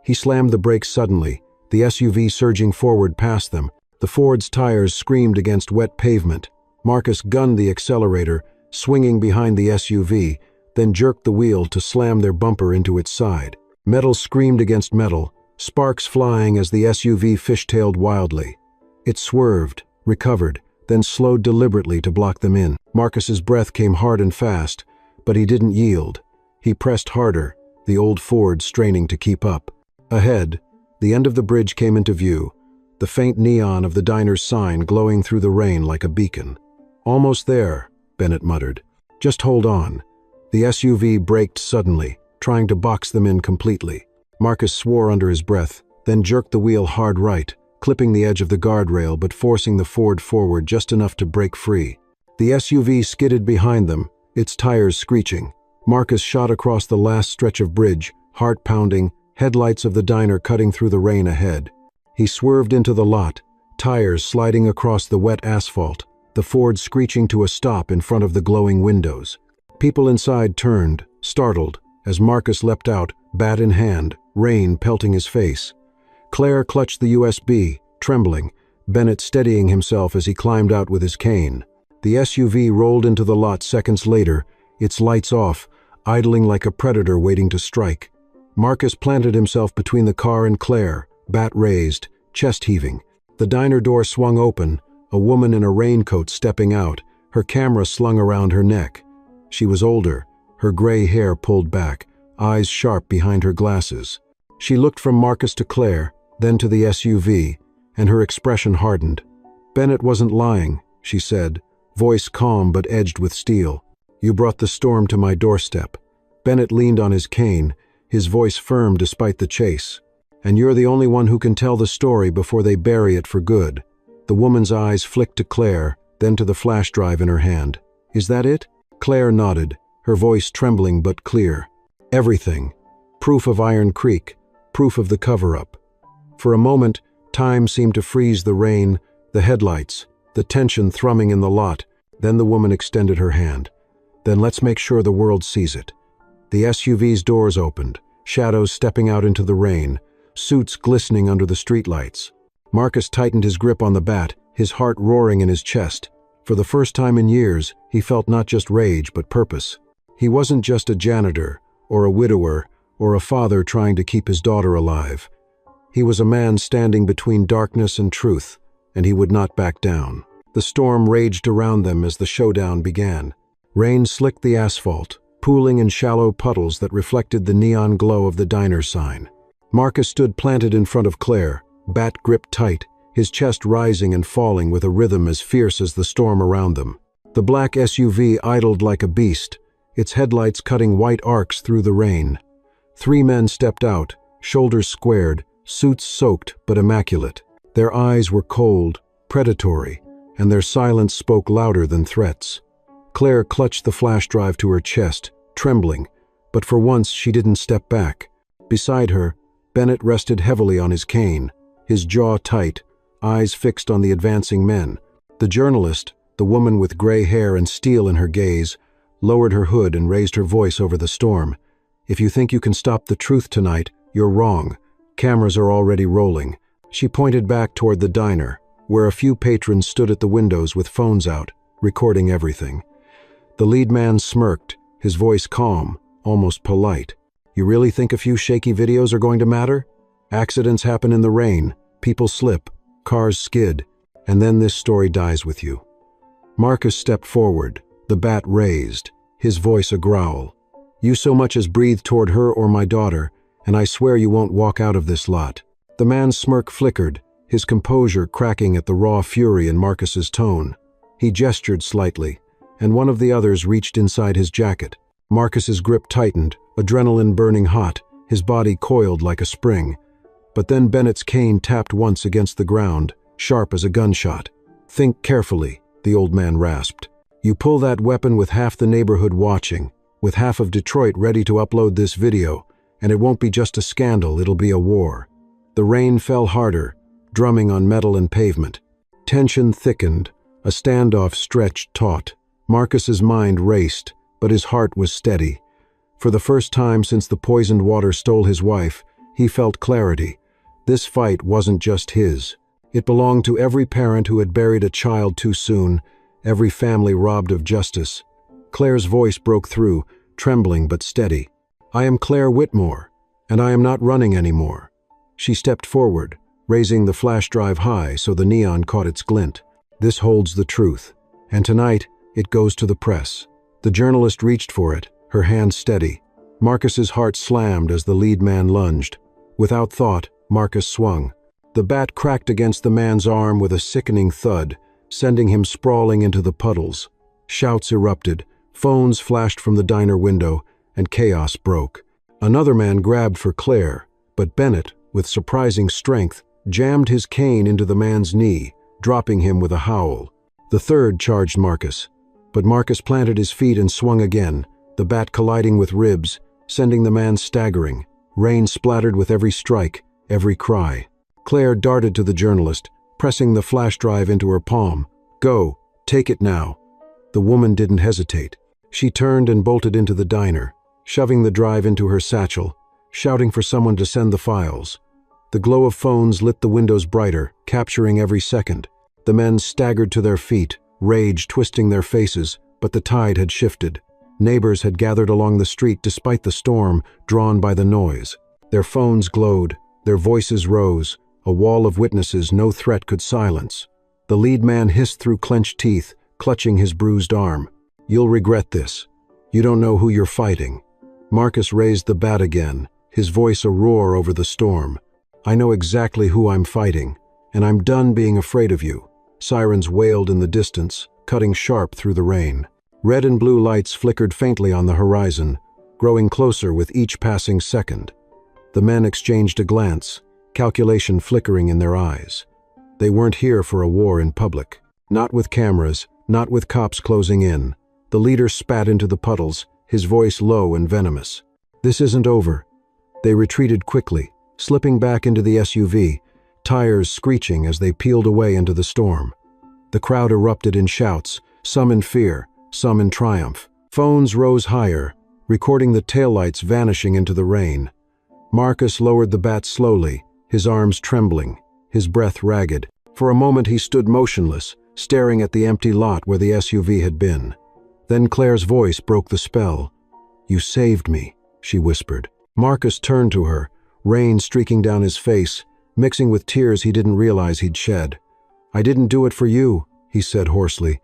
He slammed the brakes suddenly, the SUV surging forward past them. The Ford's tires screamed against wet pavement. Marcus gunned the accelerator, swinging behind the SUV, then jerked the wheel to slam their bumper into its side. Metal screamed against metal, sparks flying as the SUV fishtailed wildly. It swerved, recovered, then slowed deliberately to block them in. Marcus's breath came hard and fast, but he didn't yield. He pressed harder, the old Ford straining to keep up. Ahead, the end of the bridge came into view, the faint neon of the diner's sign glowing through the rain like a beacon. "Almost there," Bennett muttered. "Just hold on." The SUV braked suddenly, trying to box them in completely. Marcus swore under his breath, then jerked the wheel hard right, clipping the edge of the guardrail but forcing the Ford forward just enough to break free. The SUV skidded behind them, its tires screeching. Marcus shot across the last stretch of bridge, heart pounding, headlights of the diner cutting through the rain ahead. He swerved into the lot, tires sliding across the wet asphalt, the Ford screeching to a stop in front of the glowing windows. People inside turned, startled, as Marcus leapt out, bat in hand, rain pelting his face. Claire clutched the USB, trembling, Bennett steadying himself as he climbed out with his cane. The SUV rolled into the lot seconds later, its lights off, idling like a predator waiting to strike. Marcus planted himself between the car and Claire, bat raised, chest heaving. The diner door swung open, a woman in a raincoat stepping out, her camera slung around her neck. She was older, her gray hair pulled back, eyes sharp behind her glasses. She looked from Marcus to Claire, then to the SUV, and her expression hardened. "Bennett wasn't lying," she said, voice calm but edged with steel. "You brought the storm to my doorstep." Bennett leaned on his cane, his voice firm despite the chase. "And you're the only one who can tell the story before they bury it for good." The woman's eyes flicked to Claire, then to the flash drive in her hand. "Is that it?" Claire nodded, her voice trembling but clear. "Everything. Proof of Iron Creek, proof of the cover-up." For a moment, time seemed to freeze the rain, the headlights, the tension thrumming in the lot. Then the woman extended her hand. "Then let's make sure the world sees it." The SUV's doors opened, shadows stepping out into the rain, suits glistening under the streetlights. Marcus tightened his grip on the bat, his heart roaring in his chest. For the first time in years, he felt not just rage but purpose. He wasn't just a janitor, or a widower, or a father trying to keep his daughter alive. He was a man standing between darkness and truth, and he would not back down. The storm raged around them as the showdown began. Rain slicked the asphalt, pooling in shallow puddles that reflected the neon glow of the diner sign. Marcus stood planted in front of Claire, bat gripped tight, his chest rising and falling with a rhythm as fierce as the storm around them. The black SUV idled like a beast, its headlights cutting white arcs through the rain. 3 men stepped out, shoulders squared, suits soaked but immaculate. Their eyes were cold, predatory, and their silence spoke louder than threats. Claire clutched the flash drive to her chest, trembling, but for once she didn't step back. Beside her, Bennett rested heavily on his cane, his jaw tight, eyes fixed on the advancing men. The journalist, the woman with gray hair and steel in her gaze, lowered her hood and raised her voice over the storm. "If you think you can stop the truth tonight, you're wrong. Cameras are already rolling." She pointed back toward the diner, where a few patrons stood at the windows with phones out, recording everything. The lead man smirked, his voice calm, almost polite. "You really think a few shaky videos are going to matter? Accidents happen in the rain, people slip, cars skid, and then this story dies with you." Marcus stepped forward, the bat raised, his voice a growl. "You so much as breathe toward her or my daughter, and I swear you won't walk out of this lot." The man's smirk flickered, his composure cracking at the raw fury in Marcus's tone. He gestured slightly, and one of the others reached inside his jacket. Marcus's grip tightened, adrenaline burning hot, his body coiled like a spring. But then Bennett's cane tapped once against the ground, sharp as a gunshot. "Think carefully," the old man rasped. "You pull that weapon with half the neighborhood watching, with half of Detroit ready to upload this video, and it won't be just a scandal, it'll be a war." The rain fell harder, drumming on metal and pavement. Tension thickened, a standoff stretched taut. Marcus's mind raced, but his heart was steady. For the first time since the poisoned water stole his wife, he felt clarity. This fight wasn't just his. It belonged to every parent who had buried a child too soon, every family robbed of justice. Claire's voice broke through, trembling but steady. "I am Claire Whitmore, and I am not running anymore." She stepped forward, raising the flash drive high so the neon caught its glint. "This holds the truth, and tonight it goes to the press." The journalist reached for it, her hand steady. Marcus's heart slammed as the lead man lunged. Without thought, Marcus swung. The bat cracked against the man's arm with a sickening thud, sending him sprawling into the puddles. Shouts erupted, Phones flashed from the diner window, and chaos broke. Another man grabbed for Claire, but Bennett, with surprising strength, jammed his cane into the man's knee, dropping him with a howl. The third charged Marcus, but Marcus planted his feet and swung again, the bat colliding with ribs, sending the man staggering. Rain splattered with every strike, every cry. Claire darted to the journalist, pressing the flash drive into her palm. "Go, take it now." The woman didn't hesitate. She turned and bolted into the diner, shoving the drive into her satchel, shouting for someone to send the files. The glow of phones lit the windows brighter, capturing every second. The men staggered to their feet, rage twisting their faces, but the tide had shifted. Neighbors had gathered along the street despite the storm, drawn by the noise. Their phones glowed, their voices rose, a wall of witnesses no threat could silence. The lead man hissed through clenched teeth, clutching his bruised arm. "You'll regret this. You don't know who you're fighting." Marcus raised the bat again, his voice a roar over the storm. "I know exactly who I'm fighting, and I'm done being afraid of you." Sirens wailed in the distance, cutting sharp through the rain. Red and blue lights flickered faintly on the horizon, growing closer with each passing second. The men exchanged a glance, calculation flickering in their eyes. They weren't here for a war in public. Not with cameras, not with cops closing in. The leader spat into the puddles, his voice low and venomous. "This isn't over." They retreated quickly, slipping back into the SUV, tires screeching as they peeled away into the storm. The crowd erupted in shouts, some in fear, some in triumph. Phones rose higher, recording the taillights vanishing into the rain. Marcus lowered the bat slowly, his arms trembling, his breath ragged. For a moment he stood motionless, staring at the empty lot where the SUV had been. Then Claire's voice broke the spell. "You saved me," she whispered. Marcus turned to her, rain streaking down his face, mixing with tears he didn't realize he'd shed. "I didn't do it for you," he said hoarsely.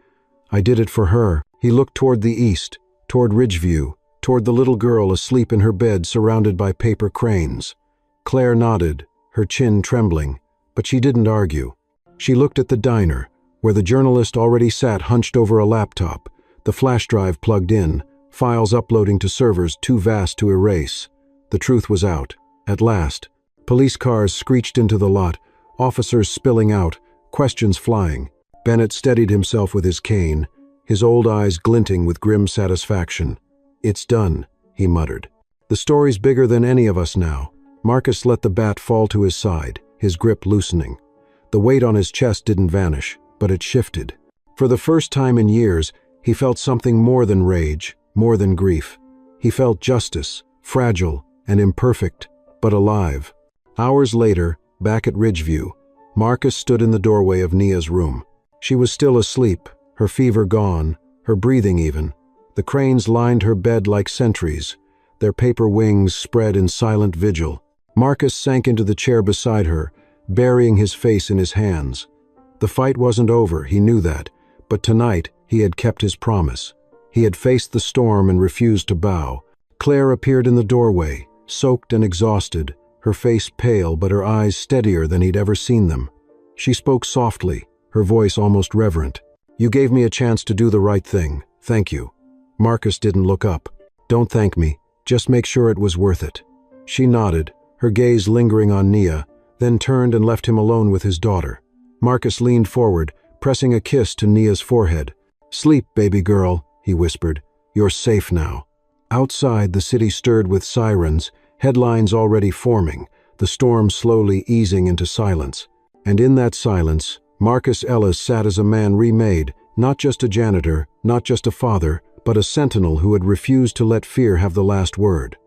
"I did it for her." He looked toward the east, toward Ridgeview, toward the little girl asleep in her bed surrounded by paper cranes. Claire nodded, her chin trembling, but she didn't argue. She looked at the diner, where the journalist already sat hunched over a laptop, the flash drive plugged in, files uploading to servers too vast to erase. The truth was out, at last. Police cars screeched into the lot, officers spilling out, questions flying. Bennett steadied himself with his cane, his old eyes glinting with grim satisfaction. "It's done," he muttered. "The story's bigger than any of us now." Marcus let the bat fall to his side, his grip loosening. The weight on his chest didn't vanish, but it shifted. For the first time in years, he felt something more than rage, more than grief. He felt justice, fragile and imperfect, but alive. Hours later, back at Ridgeview, Marcus stood in the doorway of Nia's room. She was still asleep, her fever gone, her breathing even. The cranes lined her bed like sentries, their paper wings spread in silent vigil. Marcus sank into the chair beside her, burying his face in his hands. The fight wasn't over, he knew that, but tonight he had kept his promise. He had faced the storm and refused to bow. Claire appeared in the doorway, soaked and exhausted, her face pale but her eyes steadier than he'd ever seen them. She spoke softly, her voice almost reverent. "You gave me a chance to do the right thing. Thank you." Marcus didn't look up. "Don't thank me. Just make sure it was worth it." She nodded, her gaze lingering on Nia, then turned and left him alone with his daughter. Marcus leaned forward, pressing a kiss to Nia's forehead. "Sleep, baby girl," he whispered. "You're safe now." Outside, the city stirred with sirens, headlines already forming, the storm slowly easing into silence. And in that silence, Marcus Ellis sat as a man remade, not just a janitor, not just a father, but a sentinel who had refused to let fear have the last word.